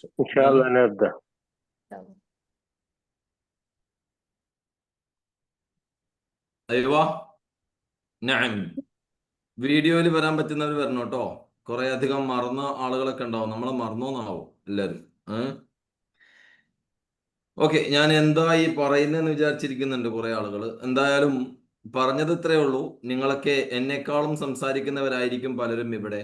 إن شاء الله نبدأ. അയ്യോ ഞാൻ വീഡിയോയിൽ വരാൻ പറ്റുന്നവർ വരണം കേട്ടോ. കുറെ അധികം മറന്ന ആളുകളൊക്കെ ഉണ്ടാവും. നമ്മളെ മറന്നോന്നാവും എല്ലാവരും. ഓക്കെ, ഞാൻ എന്താ ഈ പറയുന്നതെന്ന് വിചാരിച്ചിരിക്കുന്നുണ്ട് കുറെ ആളുകൾ. എന്തായാലും പറഞ്ഞത് ഇത്രയേ ഉള്ളൂ. നിങ്ങളൊക്കെ എന്നെക്കാളും സംസാരിക്കുന്നവരായിരിക്കും പലരും ഇവിടെ.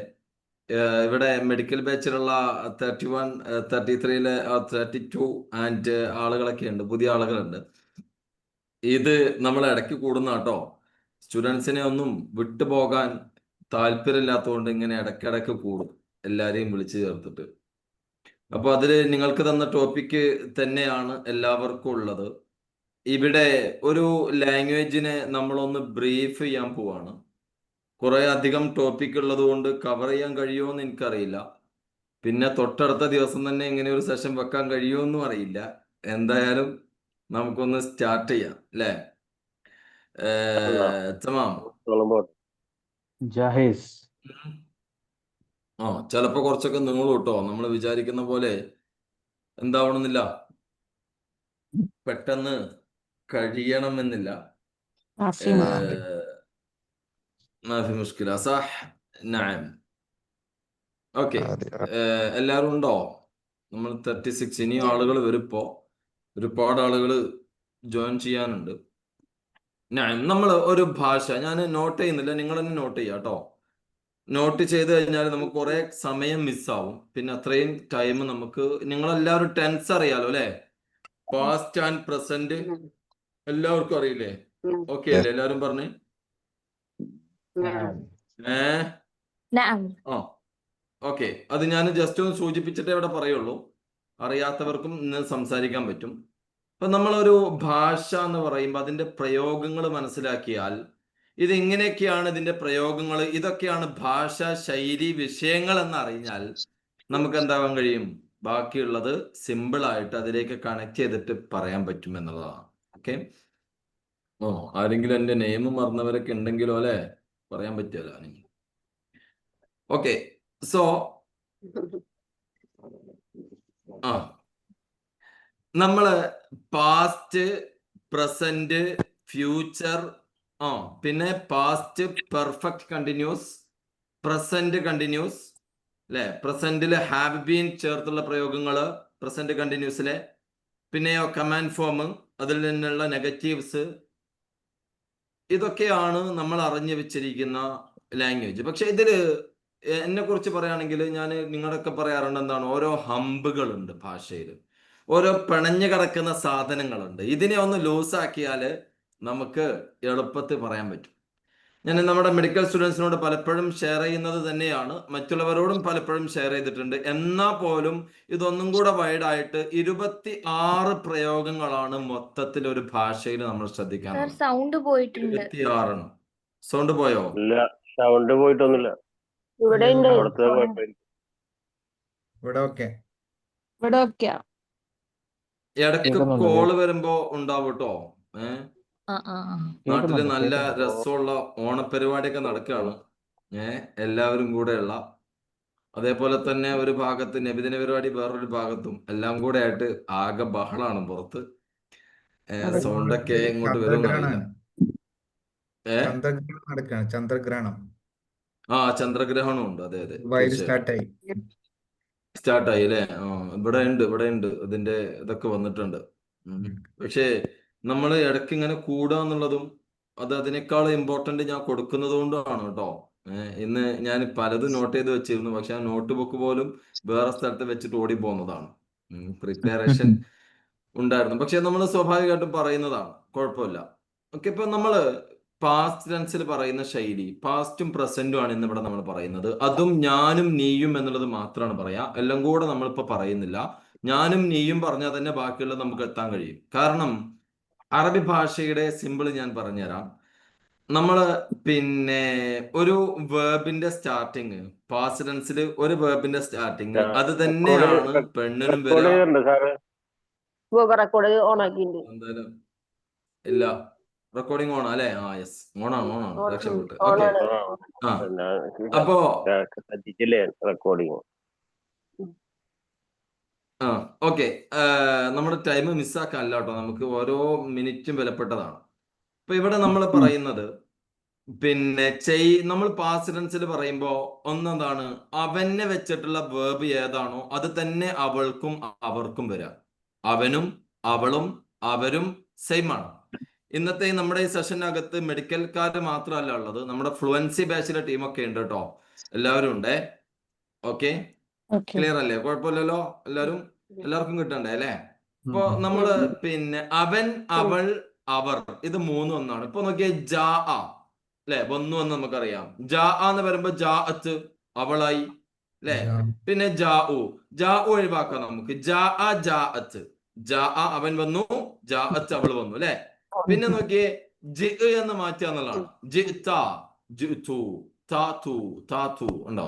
ഇവിടെ മെഡിക്കൽ ബാച്ചിലുള്ള 31, 33 32 ആൻഡ് ആളുകളൊക്കെ ഉണ്ട്, പുതിയ ആളുകളുണ്ട്. ഇത് നമ്മൾ ഇടയ്ക്ക് കൂടുന്ന കേട്ടോ. സ്റ്റുഡൻസിനെ ഒന്നും വിട്ടുപോകാൻ താല്പര്യമില്ലാത്തതുകൊണ്ട് ഇങ്ങനെ ഇടയ്ക്കിടയ്ക്ക് കൂടും, എല്ലാരെയും വിളിച്ചു ചേർത്തിട്ട്. അപ്പൊ അതില് നിങ്ങൾക്ക് തന്ന ടോപ്പിക്ക് തന്നെയാണ് എല്ലാവർക്കും ഉള്ളത്. ഇവിടെ ഒരു ലാംഗ്വേജിനെ നമ്മളൊന്ന് ബ്രീഫ് ചെയ്യാൻ പോവാണ്. കുറെ അധികം ടോപ്പിക് ഉള്ളത് കൊണ്ട് കവർ ചെയ്യാൻ കഴിയുമോ എന്ന് എനിക്കറിയില്ല. പിന്നെ തൊട്ടടുത്ത ദിവസം തന്നെ ഇങ്ങനെ ഒരു സെഷൻ വെക്കാൻ കഴിയുമെന്നും അറിയില്ല. എന്തായാലും നമുക്കൊന്ന് സ്റ്റാർട്ട് ചെയ്യാം അല്ലേ? തമാം. ജാഹിസ്. ചിലപ്പോ കുറച്ചൊക്കെ നീളും കേട്ടോ. നമ്മൾ വിചാരിക്കുന്ന പോലെ എന്താവണമെന്നില്ല, പെട്ടെന്ന് കഴിയണമെന്നില്ല. മാഫി മുഷ്കില. സഹ്. നഅം. ഓക്കെ, എല്ലാവരും ഉണ്ടോ? നമ്മൾ 36. ഇനി ആളുകൾ വരുമ്പോ ഒരുപാട് ആളുകൾ ജോയിൻ ചെയ്യാനുണ്ട്. നമ്മൾ ഒരു ഭാഷ ഞാൻ നോട്ട് ചെയ്യുന്നില്ല, നിങ്ങൾ തന്നെ നോട്ട് ചെയ്യാം കേട്ടോ. നോട്ട് ചെയ്ത് കഴിഞ്ഞാൽ നമുക്ക് കുറെ സമയം മിസ്സാവും. പിന്നെ അത്രയും ടൈം നമുക്ക്, നിങ്ങളെല്ലാവരും ടെൻസ് അറിയാലോ അല്ലെ? പാസ്റ്റ് ആൻഡ് പ്രസന്റ് എല്ലാവർക്കും അറിയില്ലേ? ഓക്കെ അല്ലേ? എല്ലാവരും പറഞ്ഞേ. ഓക്കെ, അത് ഞാൻ ജസ്റ്റ് ഒന്ന് സൂചിപ്പിച്ചിട്ടേ ഇവിടെ പറയുള്ളൂ. അറിയാത്തവർക്കും ഇന്ന് സംസാരിക്കാൻ പറ്റും. അപ്പൊ നമ്മളൊരു ഭാഷ എന്ന് പറയുമ്പോൾ അതിന്റെ പ്രയോഗങ്ങൾ മനസ്സിലാക്കിയാൽ, ഇത് ഇങ്ങനെയൊക്കെയാണ് ഇതിന്റെ പ്രയോഗങ്ങൾ, ഇതൊക്കെയാണ് ഭാഷ ശൈലി വിഷയങ്ങൾ എന്ന് അറിഞ്ഞാൽ നമുക്ക് എന്താവാൻ കഴിയും? ബാക്കിയുള്ളത് സിമ്പിൾ ആയിട്ട് അതിലേക്ക് കണക്ട് ചെയ്തിട്ട് പറയാൻ പറ്റും എന്നുള്ളതാണ്. ഓക്കെ. ആരെങ്കിലും എന്റെ നെയിം മറന്നവരൊക്കെ ഉണ്ടെങ്കിലോ അല്ലെ? പറയാൻ പറ്റില്ല. ഓക്കെ, സോ നമ്മള് പാസ്റ്റ്, പ്രസന്റ്, ഫ്യൂച്ചർ, പിന്നെ past perfect continuous, present continuous അല്ലെ? പ്രസന്റില് ഹാവ് ബീൻ ചേർത്തുള്ള പ്രയോഗങ്ങള് പ്രസന്റ് കണ്ടിന്യൂസിലെ. പിന്നെയോ കമാൻഡ് ഫോം, അതിൽ നിന്നുള്ള നെഗറ്റീവ്സ്. ഇതൊക്കെയാണ് നമ്മൾ അറിഞ്ഞു വെച്ചിരിക്കുന്ന ലാംഗ്വേജ്. പക്ഷെ ഇതില് എന്നെ കുറിച്ച് പറയുകയാണെങ്കിൽ, ഞാൻ നിങ്ങളൊക്കെ പറയാറുണ്ട് എന്താണ്, ഓരോ ഹമ്പുകളുണ്ട് ഭാഷയിൽ, ഓരോ പിണഞ്ഞു കിടക്കുന്ന സാധനങ്ങളുണ്ട്. ഇതിനെ ഒന്ന് ലൂസാക്കിയാൽ നമുക്ക് എളുപ്പത്തിൽ പറയാൻ പറ്റും. ഞാൻ നമ്മുടെ മെഡിക്കൽ സ്റ്റുഡൻസിനോട് പലപ്പോഴും ഷെയർ ചെയ്യുന്നത് തന്നെയാണ്, മറ്റുള്ളവരോടും പലപ്പോഴും ഷെയർ ചെയ്തിട്ടുണ്ട്. എന്നാൽ പോലും ഇതൊന്നും കൂടെ വൈഡായിട്ട് 26 പ്രയോഗങ്ങളാണ് മൊത്തത്തിൽ ഒരു ഭാഷയിൽ നമ്മൾ ശ്രദ്ധിക്കാൻ. സൗണ്ട് പോയിട്ടുണ്ട്. 26. സൗണ്ട് പോയോ? ഇല്ല, സൗണ്ട് പോയിട്ടൊന്നുമില്ല. ഇവിടെ ഇടയ്ക്ക് കോള് വരുമ്പോ ഉണ്ടാവും കേട്ടോ. നാട്ടില് നല്ല രസമുള്ള ഓണപരിപാടിയൊക്കെ നടക്കുകയാണ്. എല്ലാവരും കൂടെയുള്ള, അതേപോലെ തന്നെ ഒരു ഭാഗത്ത് നബിദിന പരിപാടി വേറൊരു ഭാഗത്തും, എല്ലാം കൂടെ ആയിട്ട് ആകെ ബഹളാണ് പുറത്ത്. സൗണ്ടൊക്കെ ഇങ്ങോട്ട് വരുമെന്നറിയില്ല. ചന്ദ്രഗ്രഹണം. ചന്ദ്രഗ്രഹണം ഉണ്ട്. അതെ അതെ, സ്റ്റാർട്ടായി അല്ലേ? ഇവിടെ ഉണ്ട് ഇതിന്റെ ഇതൊക്കെ വന്നിട്ടുണ്ട്. പക്ഷേ നമ്മൾ ഇടയ്ക്ക് ഇങ്ങനെ കൂടുക എന്നുള്ളതും അത് അതിനേക്കാൾ ഇമ്പോർട്ടന്റ് ഞാൻ കൊടുക്കുന്നത് കൊണ്ടാണ് കേട്ടോ. ഇന്ന് ഞാൻ പലതും നോട്ട് ചെയ്ത് വെച്ചിരുന്നു, പക്ഷെ ആ നോട്ട് ബുക്ക് പോലും വേറെ സ്ഥലത്ത് വെച്ചിട്ട് ഓടി പോകുന്നതാണ്. പ്രിപ്പറേഷൻ ഉണ്ടായിരുന്നു, പക്ഷെ നമ്മൾ സ്വാഭാവികമായിട്ടും പറയുന്നതാണ്, കുഴപ്പമില്ല. ഓക്കെ, ഇപ്പൊ നമ്മള് പാസ്റ്റ് ടെൻസിൽ പറയുന്ന ശൈലി പാസ്റ്റും പ്രസന്റും ആണ് ഇന്നിവിടെ നമ്മൾ പറയുന്നത്. അതും ഞാനും നീയും എന്നുള്ളത് മാത്രമാണ് പറയാ. എല്ലാം കൂടെ നമ്മളിപ്പോ പറയുന്നില്ല. ഞാനും നീയും പറഞ്ഞാൽ തന്നെ ബാക്കിയുള്ളത് നമുക്ക് എത്താൻ കഴിയും. കാരണം അറബി ഭാഷയുടെ സിമ്പിൾ ഞാൻ പറഞ്ഞുതരാം. നമ്മള് പിന്നെ ഒരു വേർബിന്റെ സ്റ്റാർട്ടിങ്, പാസ്റ്റ് ടെൻസിൽ ഒരു വേർബിന്റെ സ്റ്റാർട്ടിങ് അത് തന്നെയാണ് പെണ്ണിനും എന്തായാലും ഇല്ല. റെക്കോർഡിംഗ് ഓൺ അല്ലേ? യെസ്, ഓണാണ്. രക്ഷപ്പെട്ടു. ഓക്കെ, അപ്പോ റെക്കോർഡിംഗ് ആ ഓക്കെ. നമ്മുടെ ടൈം മിസ്സാക്കാനല്ല കേട്ടോ, നമുക്ക് ഓരോ മിനിറ്റും വിലപ്പെട്ടതാണ്. ഇപ്പൊ ഇവിടെ നമ്മൾ പറയുന്നത് പിന്നെ നമ്മൾ പാസ്റ്റ് ടെൻസിൽ പറയുമ്പോ ഒന്നെന്താണ്, അവനെ വെച്ചിട്ടുള്ള വേർബ് ഏതാണോ അത് തന്നെ അവൾക്കും അവർക്കും വരാം. അവനും അവളും അവരും സെയിം ആണ്. ഇന്നത്തെ നമ്മുടെ ഈ സെഷനകത്ത് മെഡിക്കൽക്കാർ മാത്രമല്ല ഉള്ളത്, നമ്മുടെ ഫ്ലുവൻസി ബാച്ചിലെ ടീമൊക്കെ ഉണ്ട് കേട്ടോ, എല്ലാവരും ഉണ്ടേ. ഓക്കെ, ക്ലിയർ അല്ലേ? കുഴപ്പമില്ലല്ലോ, എല്ലാവർക്കും കിട്ടണ്ടേ അല്ലേ? ഇപ്പൊ നമ്മള് പിന്നെ അവൻ അവൾ അവർ ഇത് മൂന്നും ഒന്നാണ്. ഇപ്പൊ നോക്കിയേ, ജാ അല്ലെ, വന്നു എന്ന് നമുക്കറിയാം. ജാ എന്ന് പറയുമ്പോ ജാഅത്ത് അവളായി അല്ലെ. പിന്നെ ജാ ഒഴിവാക്കാം നമുക്ക്. ജാഅത്ത്, അവൻ വന്നു, ജാഅത്ത് അവൾ വന്നു അല്ലെ. പിന്നെ നോക്കിയേ, ജി എന്ന് മാറ്റുക എന്നുള്ളതാണ്. ഉണ്ടോ?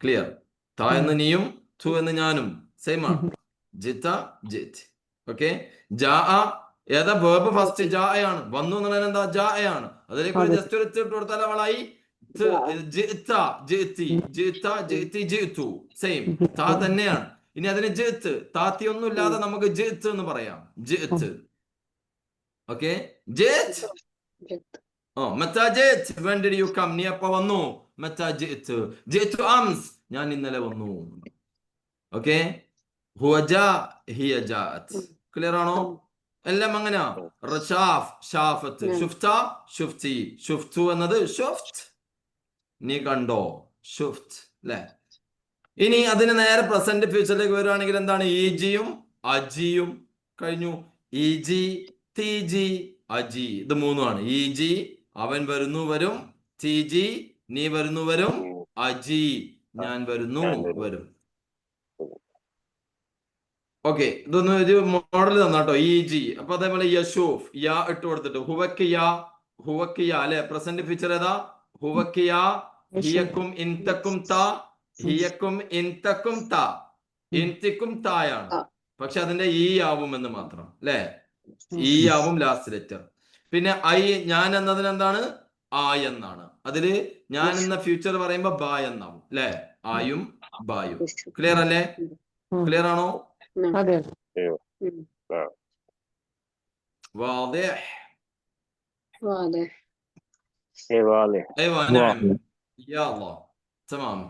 ക്ലിയർ. താ എന്ന് നീയും, തു എന്ന് ഞാനും സെയിം ആണ്. ജിത്ത ജിത്ത്. ഓക്കെ, ജാ ഏതാ വേർബ്? ഫസ്റ്റ് ജാ ആണ്. വന്നു എന്നുള്ളത് എന്താ? ജാ ആണ്. അതിലേക്ക് ജസ്റ്റ് ഒരു ഇട്ട് കൊടുത്താൽ അവളായി. സെയിം താ തന്നെയാണ്. ഇനി അതിന് ജിത്ത്, താത്തി ഒന്നും ഇല്ലാതെ നമുക്ക് ജിത്ത് എന്ന് പറയാം. ജിത്ത്. ഓക്കെ, ജിത്ത്. മത്താ Jith, when did you come? നീ എപ്പോ വന്നു? മത്താ ജിത്ത്, ജിത്തു അംസ്, ഞാൻ ഇന്നലെ വന്നു. ഓക്കെ, ഹുവ ജാ, ഹിയ ജാഅത്ത്. ക്ലിയർ ആണോ? എല്ലാം അങ്ങനെയാ. റഷാഫ്, ഷാഫത്ത്, ഷുഫ്ത, ഷുഫ്തി, ഷുഫ്തു എന്നത് ഷുഫ്ത്, നീ കണ്ടോ, ഷുഫ്ത് അല്ലെ. ഇനി അതിന് നേരെ പ്രസന്റ് ഫ്യൂച്ചറിലേക്ക് വരുവാണെങ്കിൽ എന്താണ്? ഈജിയും അജിയും കഴിഞ്ഞു. ഈജി, തീജി, അജി, ഇത് മൂന്നുമാണ്. ഈജി അവൻ വരുന്നു വരും, തീജി നീ വരുന്നു വരും, അജി ഞാൻ വരുന്നു വരും. ഓക്കെ, ഇതൊന്ന് ഒരു മോഡൽ തന്നാട്ടോ, ഈജി. അപ്പൊ അതേപോലെ യശൂഫ്, യാ ഇട്ട് കൊടുത്തിട്ട് ഹുവക്ക് യാ അല്ലെ. പ്രസന്റ് ഫ്യൂച്ചർ ഏതാ? ഹുവക്ക് യാ, ഹിയക്കും ഇൻതക്കും താ, ഹിയക്കും ഇൻതക്കും താ, ഇൻതിക്കും തായാണ്. പക്ഷെ അതിന്റെ ഈ ആവും എന്ന് മാത്രം അല്ലെ. ഈ ആവും ലാസ്റ്റ് ലെറ്റർ. പിന്നെ ഐ, ഞാൻ എന്നതിന് എന്താണ്? ആ എന്നാണ്. അതില് ഞാൻ എന്ന ഫ്യൂച്ചർ പറയുമ്പോ ബാ എന്നാവും അല്ലെ. ആയും ബായും. ക്ലിയർ അല്ലേ? ക്ലിയർ ആണോ? واضح. ايوه نعم يلا تمام.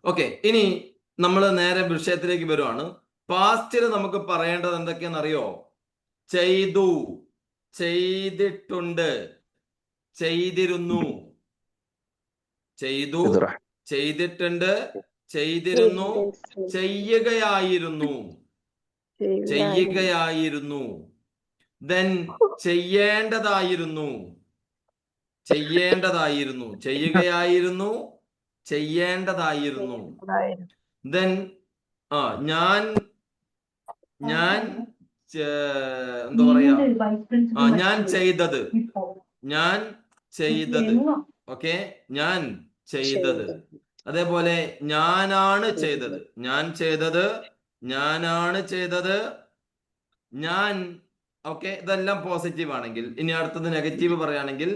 ഓക്കെ, ഇനി നമ്മൾ നേരെ വിഷയത്തിലേക്ക് വരുവാണ്. പാസ്റ്റിൽ നമുക്ക് പറയേണ്ടത് എന്തൊക്കെയാണെന്നറിയോ? ചെയ്തു, ചെയ്തിട്ടുണ്ട്, ചെയ്തിരുന്നു. ചെയ്തു, ചെയ്തിട്ടുണ്ട്, ചെയ്തിരുന്നു, ചെയ്യുകയായിരുന്നു, ചെയ്യുകയായിരുന്നു. ദെൻ ചെയ്യേണ്ടതായിരുന്നു, ചെയ്യേണ്ടതായിരുന്നു, ചെയ്യുകയായിരുന്നു, ചെയ്യേണ്ടതായിരുന്നു. ദെൻ ഞാൻ എന്താ പറയാ, ഞാൻ ചെയ്തത്, ഞാൻ ചെയ്തത്. ഓക്കെ, ഞാൻ ചെയ്തത്. അതേപോലെ ഞാനാണ് ചെയ്തത്, ഞാൻ ചെയ്തത്, ഞാനാണ് ചെയ്തത്, ഞാൻ. ഓക്കെ, ഇതെല്ലാം പോസിറ്റീവ് ആണെങ്കിൽ. ഇനി അടുത്തത് നെഗറ്റീവ് പറയുകയാണെങ്കിൽ,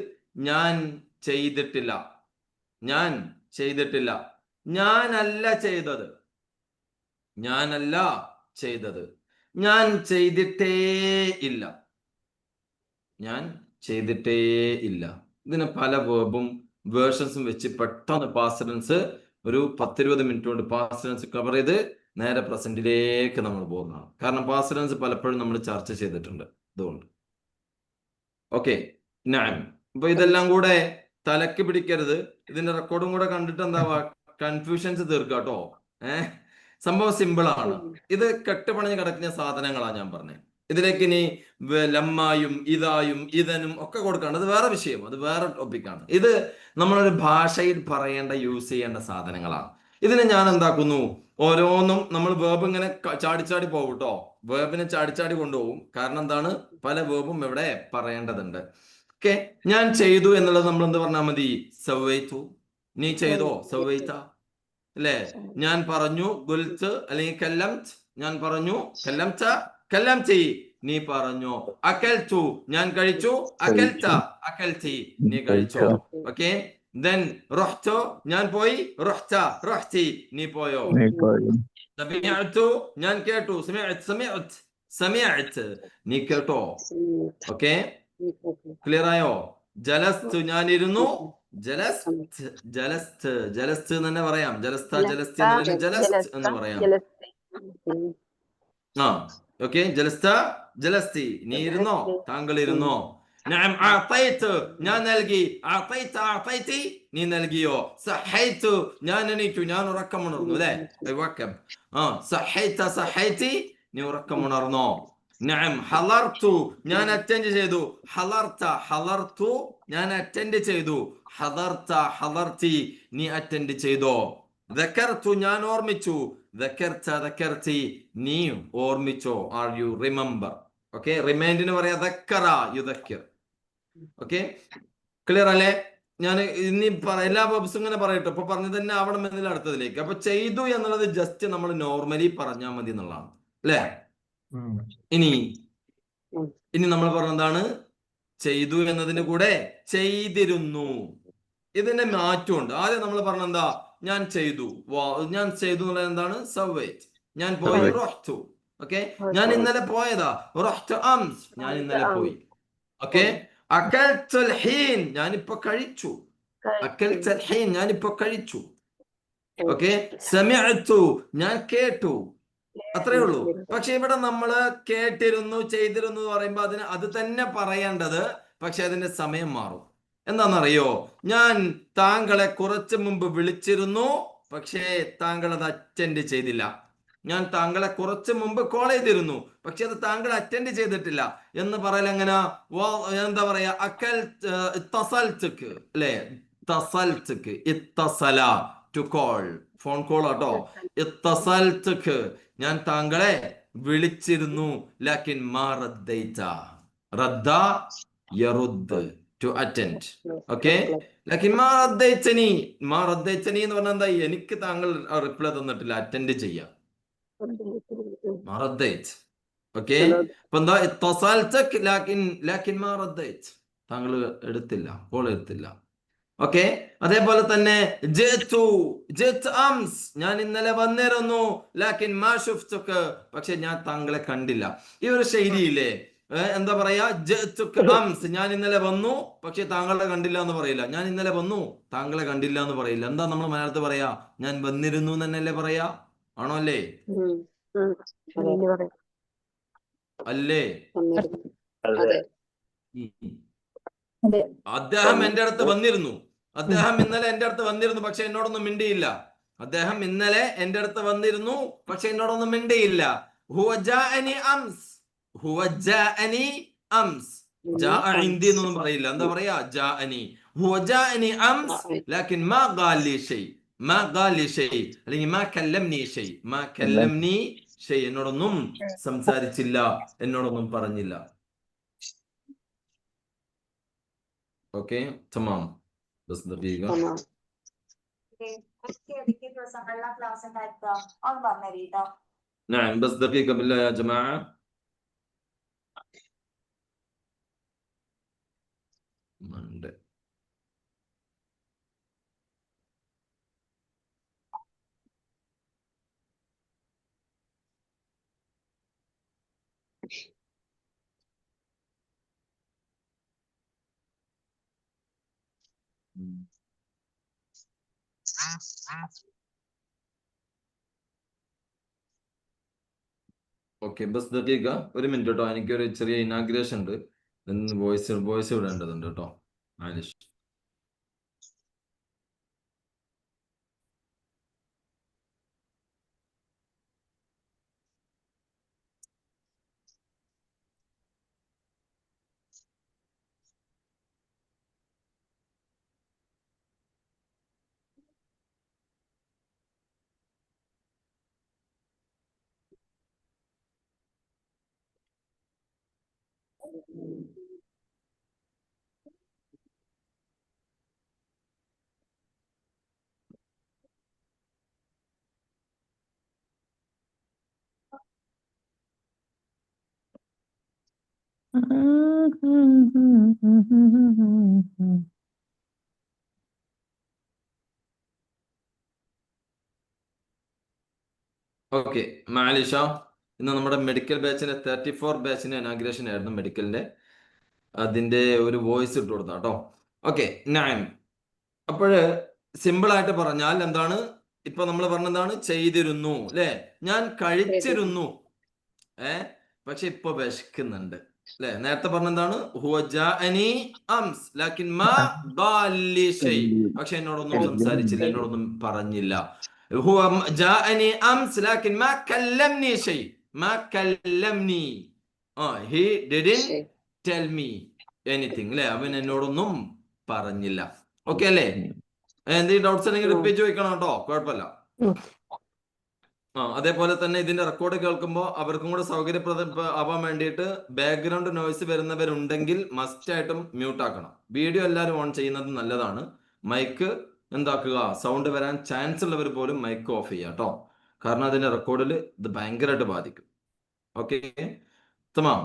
ഞാൻ ചെയ്തിട്ടില്ല, ഞാൻ ചെയ്തിട്ടില്ല, ഞാനല്ല ചെയ്തത്, ഞാനല്ല ചെയ്തത്, ഞാൻ ചെയ്തിട്ടേ ഇല്ല, ഞാൻ ചെയ്തിട്ടേ ഇല്ല. ഇതിന് പല വേർബും വേർഷൻസും വെച്ച് പെട്ടെന്ന് പാസ്റ്റ് ടെൻസ് ഒരു 10-20 മിനിറ്റ് കൊണ്ട് പാസ്റ്റ് ടെൻസ് കവർ ചെയ്ത് നേരെ പ്രസന്റിലേക്ക് നമ്മൾ പോകുന്നതാണ്. കാരണം പാസ്റ്റ് ടെൻസ് പലപ്പോഴും നമ്മൾ ചർച്ച ചെയ്തിട്ടുണ്ട്, അതുകൊണ്ട്. ഓക്കെ, ഞാൻ ഇപ്പൊ ഇതെല്ലാം കൂടെ തലക്ക് പിടിക്കരുത്. ഇതിന്റെ റെക്കോർഡും കൂടെ കണ്ടിട്ട് എന്താവാ, കൺഫ്യൂഷൻസ് തീർക്കാട്ടോ. സംഭവം സിമ്പിൾ ആണ്. ഇത് കെട്ടുപണിഞ്ഞ് കിടക്കുന്ന സാധനങ്ങളാണ് ഞാൻ പറഞ്ഞത്. ഇതിലേക്ക് ഇനി ലമ്മായും ഇതായും ഇതനും ഒക്കെ കൊടുക്കാണ്ട്, അത് വേറെ വിഷയം, അത് വേറെ ടോപ്പിക്കാണ്. ഇത് നമ്മളൊരു ഭാഷയിൽ പറയേണ്ട, യൂസ് ചെയ്യേണ്ട സാധനങ്ങളാണ്. ഇതിനെ ഞാൻ എന്താക്കുന്നു, ഓരോന്നും നമ്മൾ വേർബ് ഇങ്ങനെ ചാടിച്ചാടി പോകും കേട്ടോ. വേർബിനെ ചാടിച്ചാടി കൊണ്ടുപോകും. കാരണം എന്താണ്, പല വേർബും ഇവിടെ പറയേണ്ടതുണ്ട്. ഓക്കെ, ഞാൻ ചെയ്തു എന്നുള്ളത് നമ്മൾ എന്ത് പറഞ്ഞാൽ മതി? സവൈതു. നീ ചെയ്തോ? സവൈത അല്ലേ. ഞാൻ പറഞ്ഞു, ഗുൽത്ത് അല്ലെങ്കിൽ കല്ലംത്, ഞാൻ പറഞ്ഞു, കല്ലംത, കല്ലംതി നീ പറഞ്ഞു. അകൽതു, ഞാൻ കഴിച്ചു, അകൽത, അകൽതി നീ കഴിച്ചോ. ഓക്കെ, then റഹ്തു ഞാൻ പോയി, റഹ്ത റഹ്തി നീ പോയോ. സമിഅ്തു ഞാൻ കേട്ടു, സമിഅ്ത് നീ കേട്ടോ. ഓക്കെ, ക്ലിയർ ആയോ? ജലസ്തു ഞാൻ ഇരുന്നു, ജലസ്ത് എന്ന് തന്നെ പറയാം. ജലസ്ത ജലസ്തി ജലസ്ത് എന്ന് പറയാം. ആ ഓക്കെ, ജലസ്ത ജലസ്തി നീ ഇരുന്നോ, താങ്കൾ ഇരുന്നോ. നഅം അഅതൈതു ഞാൻ നൽകി, അഅതൈതി നീ നൽകിയോ. സഹൈതു ഞാൻ എണീറ്റു, ഞാൻ ഉറക്കമുണർന്നു അല്ലേ. സഹൈതി നീ ഉറക്കമുണർന്നോ. നഅം ഹളർതു ഞാൻ അറ്റൻഡ് ചെയ്തു, ഹളർതു ഞാൻ അറ്റൻഡ് ചെയ്തു, ഹളർതി നീ അറ്റൻഡ് ചെയ്തോ. ദക്കർതു ഞാൻ ഓർമ്മിച്ചു, ദക്കർതി നീ ഓർമ്മിച്ചോ. Are you remember. ഓക്കെ, റിമൈൻഡിന് പറയാ ദക്കറ യുദക്കിർ. ഓക്കെ, ക്ലിയർ അല്ലേ? ഞാൻ ഇനി എല്ലാ വേർബ്സും ഇങ്ങനെ പറയട്ടെ. ഇപ്പൊ പറഞ്ഞത് തന്നെ ആവണം എന്നതിൽ അടുത്തതിലേക്ക്. അപ്പൊ ചെയ്തു എന്നുള്ളത് ജസ്റ്റ് നമ്മൾ നോർമലി പറഞ്ഞാൽ മതി എന്നുള്ളതാണ് അല്ലേ. ഇനി നമ്മൾ പറഞ്ഞതാണ് ചെയ്തു എന്നതിന് കൂടെ ചെയ്തിരുന്നു. ഇതിന്റെ മാറ്റമുണ്ട്. ആദ്യം നമ്മൾ പറഞ്ഞെന്താ, ഞാൻ ചെയ്തു. ഞാൻ ചെയ്തു എന്നുള്ളത് എന്താണ്, സവൈറ്റ് ഞാൻ പോയി, റഹ്തു. ഓക്കെ, ഞാൻ ഇന്നലെ പോയതാ, റഹ്തു അംസ് ഞാൻ ഇന്നലെ പോയി. ഓക്കെ, അകൽതുൽ ഹീൻ ഞാനിപ്പോ കഴിച്ചു, അകൽതുൽ ഹീൻ ഞാനിപ്പോ കഴിച്ചു. ഓക്കെ, സമിഅ്തു ഞാൻ കേട്ടു. അത്രേ ഉള്ളൂ. പക്ഷെ ഇവിടെ നമ്മള് കേട്ടിരുന്നു, ചെയ്തിരുന്നു എന്ന് പറയുമ്പോ അത് തന്നെ പറയേണ്ടത്, പക്ഷെ അതിന്റെ സമയം മാറും. എന്താണെന്നറിയോ, ഞാൻ താങ്കളെ കുറച്ച് മുമ്പ് വിളിച്ചിരുന്നു, പക്ഷേ താങ്കൾ അത് അറ്റൻഡ് ചെയ്തില്ല. ഞാൻ താങ്കളെ കുറച്ച് മുമ്പ് കോൾ ചെയ്തിരുന്നു, പക്ഷെ അത് താങ്കൾ അറ്റൻഡ് ചെയ്തിട്ടില്ല എന്ന് പറയൽ എങ്ങനെ, എന്താ പറയാ, അക്കൽ ഇത്തസൽതുക്ക് അല്ലെ, തസൽതുക്ക് ഇത്തസല ടു കോൾ, ഫോൺ കോൾ ആട്ടോ. ഇത്തസൽതുക്ക് ഞാൻ താങ്കളെ വിളിച്ചിരുന്നു, ലാക്കിൻ മാ റദ്ദൈത, റദ്ദ യറുദ് ടു അറ്റൻഡ്. ഓക്കെ, ലാക്കിൻ മാ റദ്ദൈതനി എന്ന് പറഞ്ഞാൽ എന്താ, എനിക്ക് താങ്കൾ റിപ്ലൈ തന്നിട്ടില്ല, അറ്റൻഡ് ചെയ്യാം. ഓക്കെ, അപ്പൊ എന്താ, ഇത്തസൽതുക് ലാക്കിൻ മാ റദ്ദൈത, താങ്കൾ എടുത്തില്ല, കോൾ എടുത്തില്ല. ഓക്കെ, അതേപോലെ തന്നെ ജിഅ്തു അംസ് ഞാൻ ഇന്നലെ വന്നിരുന്നു, ലാക്കിൻ മാ ശുഫ്തുക പക്ഷെ ഞാൻ താങ്കളെ കണ്ടില്ല. ഈ ഒരു ശൈലിയില്ലേ, എന്താ പറയാ, ജിഅ്തുക അംസ് ഞാൻ ഇന്നലെ വന്നു, പക്ഷെ താങ്കളെ കണ്ടില്ല എന്ന് പറയില്ല. ഞാൻ ഇന്നലെ വന്നു, താങ്കളെ കണ്ടില്ല എന്ന് പറയില്ല. എന്താ നമ്മൾ മലയാളത്തിൽ പറയാ, ഞാൻ വന്നിരുന്നു എന്നല്ലേ പറയാ. ആണോ അല്ലേ? അല്ലേ? അദ്ദേഹം എന്റെ അടുത്ത് വന്നിരുന്നു, അദ്ദേഹം ഇന്നലെ എന്റെ അടുത്ത് വന്നിരുന്നു, പക്ഷെ എന്നോടൊന്നും മിണ്ടിയില്ല. അദ്ദേഹം ഇന്നലെ എന്റെ അടുത്ത് വന്നിരുന്നു, പക്ഷെ എന്നോടൊന്നും മിണ്ടിയില്ല. ഹുവ ജാഅനി അംസ്, ഹുവ ജാഅനി അംസ്, ജാഅ ഇൻദി എന്നൊന്നും പറയില്ല. എന്താ പറയാ, ജാഅനി, ഹുവ ജാഅനി അംസ് ലാക്കിൻ മാ ഖാൽ ലി ഷൈ, മാ ഖാൽ ലി ഷൈ അല്ലെങ്കിൽ മാ കല്ലംനി ഷൈ, മാ കല്ലംനി ഷൈ എന്നോടൊന്നും സംസാരിച്ചില്ല, എന്നോടൊന്നും പറഞ്ഞില്ല. اوكي تمام بس دقيقة. نعم بس دقيقة بالله يا جماعة. Monday. ഓക്കെ ബസ് ദഖീഖ, ഒരു മിനിറ്റ് കേട്ടോ, എനിക്കൊരു ചെറിയ ഇനാഗ്രേഷൻ ഉണ്ട്, വോയിസ് വിടേണ്ടതുണ്ട് കേട്ടോ. ആലിഷ് Mm-hmm. ഓക്കെ മാലിഷ, ഇന്ന് നമ്മുടെ മെഡിക്കൽ ബാച്ചിന്റെ 34 ബാച്ചിന്റെ ഇനാഗ്രേഷൻ ആയിരുന്നു മെഡിക്കലിന്റെ. അതിന്റെ ഒരു വോയിസ് ഇട്ട് കൊടുത്ത കേട്ടോ. Okay name. അപ്പോഴ് സിമ്പിൾ ആയിട്ട് പറഞ്ഞാൽ എന്താണ് ഇപ്പൊ നമ്മൾ പറഞ്ഞതാണ്? ചെയ്തിരുന്നു അല്ലെ, ഞാൻ കഴിച്ചിരുന്നു. പക്ഷെ ഇപ്പൊ വിശക്കുന്നുണ്ട് അല്ലെ. നേരത്തെ പറഞ്ഞെന്താണ്? ഹുവ ജാഅനി അംസ് ലാകിൻ മാ ഖാലി ഷൈ. പക്ഷെ എന്നോടൊന്നും സംസാരിച്ചില്ല, എന്നോടൊന്നും പറഞ്ഞില്ല. ഹുവ ജാഅനി അംസ് ലാകിൻ മാ കല്ലംനി ഷൈ. മാ കല്ലംനി, he didn't tell me anything അല്ലെ. അവൻ എന്നോടൊന്നും പറഞ്ഞില്ല. ഓക്കെ അല്ലേ? എന്തെങ്കിലും ഡൗട്ട്സ് ഉണ്ടെങ്കിൽ റിപ്പീറ്റ് ചോദിക്കണം കേട്ടോ, കുഴപ്പമില്ല. അതേപോലെ തന്നെ ഇതിന്റെ റെക്കോർഡ് കേൾക്കുമ്പോൾ അവർക്കും കൂടെ സൗകര്യപ്രദം ആവാൻ വേണ്ടിയിട്ട് ബാക്ക്ഗ്രൗണ്ട് നോയ്സ് വരുന്നവരുണ്ടെങ്കിൽ മസ്റ്റ് ആയിട്ടും മ്യൂട്ട് ആക്കണം. വീഡിയോ എല്ലാവരും ഓൺ ചെയ്യുന്നത് നല്ലതാണ്. മൈക്ക് എന്താക്കുക, സൗണ്ട് വരാൻ ചാൻസ് ഉള്ളവർ പോലും മൈക്ക് ഓഫ് ചെയ്യുക കേട്ടോ. കാരണം അതിന്റെ റെക്കോർഡിൽ ഇത് ഭയങ്കരമായിട്ട് ബാധിക്കും. ഓക്കെ തമാം.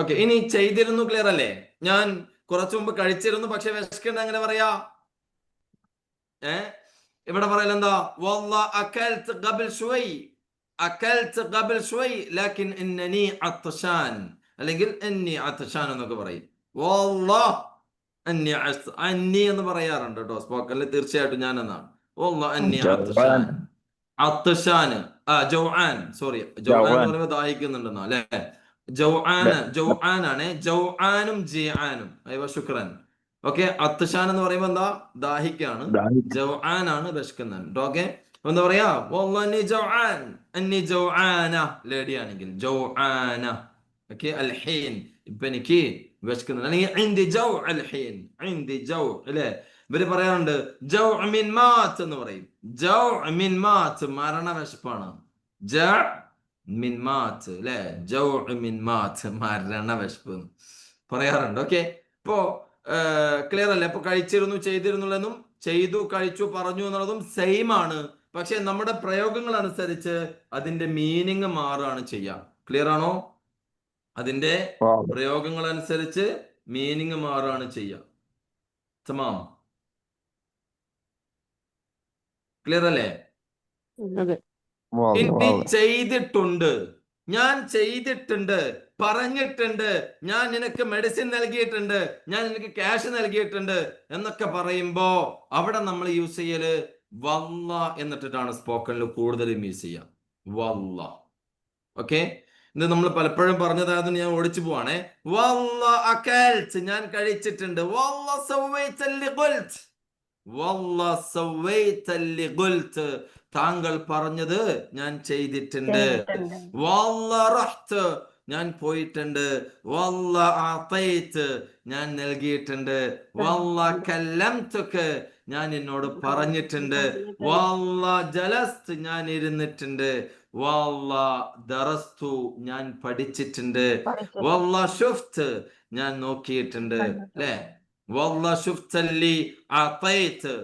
ഓക്കെ, ഇനി ചെയ്തിരുന്നു ക്ലിയർ അല്ലേ? ഞാൻ കുറച്ചു മുമ്പ് കഴിച്ചിരുന്നു പക്ഷെ വിശക്കണ്ട എങ്ങനെ പറയാ? ഇവിടെ പറയൽ എന്താ? വല്ലാ അകൽത് ഖബൽ ശുവൈ, അകൽത് ഖബൽ ശുവൈ ലാകിൻ ഇന്നനി അത്ശാൻ, അല്ലെങ്കിൽ ഇന്നി അത്ശാൻ എന്നൊക്കെ പറയും. വല്ലാ അന്നി അന്നി എന്ന് പറയാറുണ്ട് കേട്ടോ സ്പോക്കനിൽ. തീർച്ചയായിട്ടും ഞാൻ എന്നാണ്. വല്ലാ അന്നി അത്ശാൻ. അത്ശാൻ ജൗആൻ, സോറി ജൗആൻ എന്ന് പറയുമ്പോൾ ദാഹിക്കുന്നുണ്ടെന്നോ അല്ലെ. ജൗആൻ ആണ്. ജൗആനും ജിആനും. അയ്യോ ശുക്രൻ. ഓക്കെ, അത്ശാൻ എന്ന് പറയുമ്പോ എന്താ? ദാഹിക്കാണ്. ജൗആൻ ആണ് വിശക്കുന്നുണ്ട്. ഓക്കെ, എന്താ പറയാ? വല്ലാഹി ജൗആൻ, അന്നി ജൗആന ലേഡി ആണെങ്കിൽ ജൗആന. ഓക്കെ, അൽഹീൻ ഇപ്പൊ എനിക്ക് വിശക്കുന്നുണ്ട്, അല്ലെങ്കിൽ ഇൻദി ജൗ അൽഹീൻ, ഇൻദി ജൗ അല്ലേ. ഇവര് പറയാറുണ്ട് ജൗ മിൻ മാത്ത് എന്ന് പറയും. ജൗ മിൻ മാത്ത് മരണ വിശപ്പാണ്. ജ മിൻ മാത്ത് അല്ലെ, ജൗ മിൻ മാത്ത് മരണ വിശപ്പ് പറയാറുണ്ട്. ഓക്കെ, ഇപ്പോ ക്ലിയർ അല്ലേ? അപ്പൊ കഴിച്ചിരുന്നു ചെയ്തിരുന്നുള്ളതും ചെയ്തു കഴിച്ചു പറഞ്ഞു എന്നുള്ളതും സെയിം ആണ്. പക്ഷെ നമ്മുടെ പ്രയോഗങ്ങൾ അനുസരിച്ച് അതിന്റെ മീനിങ് മാറുകയാണ് ചെയ്യാം. ക്ലിയർ ആണോ? അതിന്റെ പ്രയോഗങ്ങൾ അനുസരിച്ച് മീനിങ് മാറുകയാണ് ചെയ്യാം. തമാം, ക്ലിയർ അല്ലേ? ഇനി ചെയ്തിട്ടുണ്ട്, ഞാൻ ചെയ്തിട്ടുണ്ട്, പറഞ്ഞിട്ടുണ്ട്, ഞാൻ നിനക്ക് മെഡിസിൻ നൽകിയിട്ടുണ്ട്, ഞാൻ നിനക്ക് ക്യാഷ് നൽകിയിട്ടുണ്ട് എന്നൊക്കെ പറയുമ്പോ അവിടെ നമ്മൾ യൂസ് ചെയ്യല് വല്ല എന്നിട്ടിട്ടാണ് സ്പോക്കണിൽ കൂടുതലും യൂസ് ചെയ്യാം. വല്ല. ഓക്കെ, ഇത് നമ്മൾ പലപ്പോഴും പറഞ്ഞതായത് ഞാൻ ഓടിച്ചു പോവാണേ. വല്ല അകൽത്, ഞാൻ കഴിച്ചിട്ടുണ്ട്. വല്ല സവൈത ലി ഖുൽത്, വല്ല സവൈത ലി ഖുൽത്, താങ്കൾ പറഞ്ഞത് ഞാൻ ചെയ്തിട്ടുണ്ട്. വല്ല റഹ്ത്, ഞാൻ പോയിട്ടുണ്ട്. വല്ല അതൈത്, ഞാൻ നൽകിയിട്ടുണ്ട്. വല്ല കല്ലംതുക, ഞാൻ എന്നോട് പറഞ്ഞിട്ടുണ്ട്. വല്ല ജലസ്ത്, ഞാൻ ഇരുന്നിട്ടുണ്ട്. വല്ല ദറസ്തു, ഞാൻ പഠിച്ചിട്ടുണ്ട്. വല്ല ശുഫ്ത്, ഞാൻ നോക്കിയിട്ടുണ്ട് അല്ലേ. വല്ല ശുഫ്തല്ലി അതൈത്,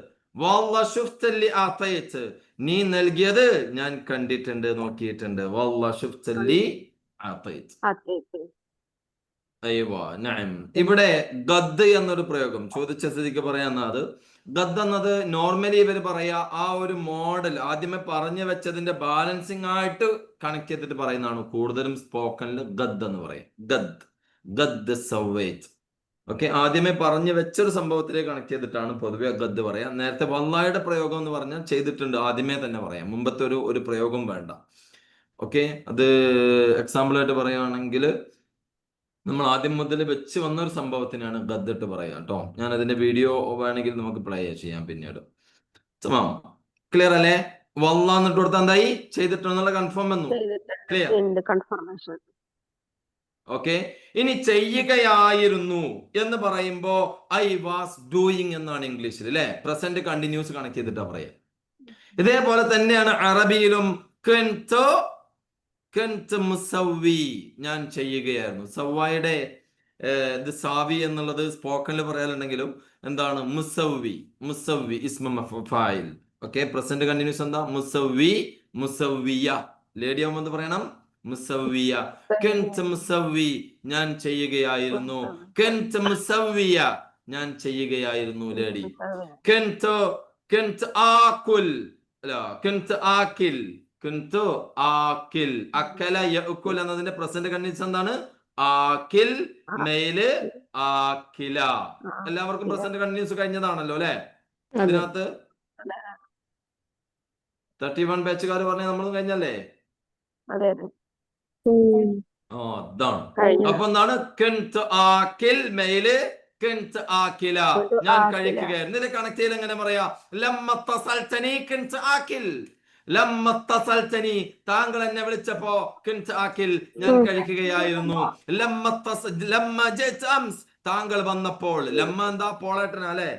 വല്ല ശുഫ്തല്ലി അതൈത്, നീ നൽകിയത് ഞാൻ കണ്ടിട്ടുണ്ട്, നോക്കിയിട്ടുണ്ട്. വല്ല ശുഫ്തല്ലി അതൈത്. അയ്യോ നഅം. ഇവിടെ ഗദ് എന്നൊരു പ്രയോഗം ചോദിച്ച സ്ഥിതിക്ക് പറയാന്നത്, ഗദ് എന്നത് നോർമലി ഇവർ പറയാ ആ ഒരു മോഡൽ ആദ്യമേ പറഞ്ഞു വെച്ചതിന്റെ ബാലൻസിങ് ആയിട്ട് കണക്ട് ചെയ്തിട്ട് പറയുന്നതാണ് കൂടുതലും സ്പോക്കനിൽ ഗദ് എന്ന് പറയും. ഗദ്, ഗദ് സവൈത്. ഓക്കെ, ആദ്യമേ പറഞ്ഞു വെച്ചൊരു സംഭവത്തിലേക്ക് കണക്ട് ചെയ്തിട്ടാണ് പൊതുവെ ഗദ് പറയാം. നേരത്തെ വല്ലായുടെ പ്രയോഗം എന്ന് പറഞ്ഞാൽ ചെയ്തിട്ടുണ്ട് ആദ്യമേ തന്നെ പറയാം, മുമ്പത്തെ ഒരു പ്രയോഗം വേണ്ട. ഓക്കെ, അത് എക്സാമ്പിൾ ആയിട്ട് പറയുകയാണെങ്കിൽ നമ്മൾ ആദ്യം മുതൽ വെച്ച് വന്ന ഒരു സംഭവത്തിനാണ് ഗദ് ഇട്ട് പറയാം കേട്ടോ. ഞാൻ അതിന്റെ വീഡിയോ വേണമെങ്കിൽ നമുക്ക് പ്ലേ ചെയ്യാം പിന്നീട്. ക്ലിയർ അല്ലേ? വല്ല എന്നിട്ട് കൊടുത്താൽ എന്തായി? ചെയ്തിട്ടുള്ള കൺഫേം വന്നു. ക്ലിയർ? ഓക്കെ, ഇനി ചെയ്യുകയായിരുന്നു എന്ന് പറയുമ്പോ ഐ വാസ് ഡൂയിങ് എന്നാണ് ഇംഗ്ലീഷിൽ അല്ലെ. പ്രസന്റ് കണ്ടിന്യൂസ് കണക്ട് ചെയ്തിട്ടാ പറയാ. ഇതേപോലെ തന്നെയാണ് അറബിയിലും കുൻതു, കുൻതു മുസവ്വി, ഞാൻ ചെയ്യുകയായിരുന്നു. സവ്വായുടെ ഇത് സാവി എന്നുള്ളത് സ്പോക്കനിൽ പറയാനുണ്ടെങ്കിലും എന്താണ്? മുസവ്വി, മുസവ്വി ഇസ്മ മഫ്ഊൽ. ഓക്കെ, പ്രസന്റ് കണ്ടിന്യൂസ് എന്താ? മുസവ്വി, മുസവ്വിയ. ലേഡി ആവുമ്പോൾ എന്ത് പറയണം? മുസവ്വിയ. കുൻതു മുസവ്വി, ഞാൻ ചെയ്യുകയായിരുന്നു. കുൻതു മുസവ്വിയ, ഞാൻ ചെയ്യുകയായിരുന്നു ലേഡി. കുൻതു ആകുൽ, അല്ല കുൻതു ആക്കിൽ, കുൻതു ആക്കിൽ, അക്കല യഅ്കുൽ എന്നതിന്റെ പ്രസന്റ് കണ്ടിന്യൂസ് എന്താണ്? ആക്കിൽ, മെയില് ആക്കില. എല്ലാവർക്കും പ്രസന്റ് കണ്ടിന്യൂസ് കഴിഞ്ഞതാണല്ലോ അല്ലെ? അതെ ഇതിനകത്ത് 31 ബാച്ചുകാർ പറഞ്ഞ നമ്മളും കഴിഞ്ഞല്ലേ? അതെ അതെ അതാണ്. കഴിഞ്ഞു. അപ്പൊ എന്താണ്? കുൻതു ആക്കിൽ, മെയില് കുൻതു ആക്കില, കുൻതു ഞാൻ ആക്കില. കഴിക്കുകയായിരുന്നു. ഇതിൽ കണക്ട് ചെയ്ത് എങ്ങനെ പറയാ? ലമ്മ തസൽതനി കുൻതു ആക്കിൽ, ലമ്മ തസൽതനി, താങ്കൾ എന്നെ വിളിച്ചപ്പോ കുൻതു ആക്കിൽ, ഞാൻ കഴിക്കുകയായിരുന്നു. ലമ്മ ജിഅ്ത അംസ്, താങ്കൾ വന്നപ്പോൾ. ലമ്മ എന്താ? പോളേട്ടൻ അല്ലെ?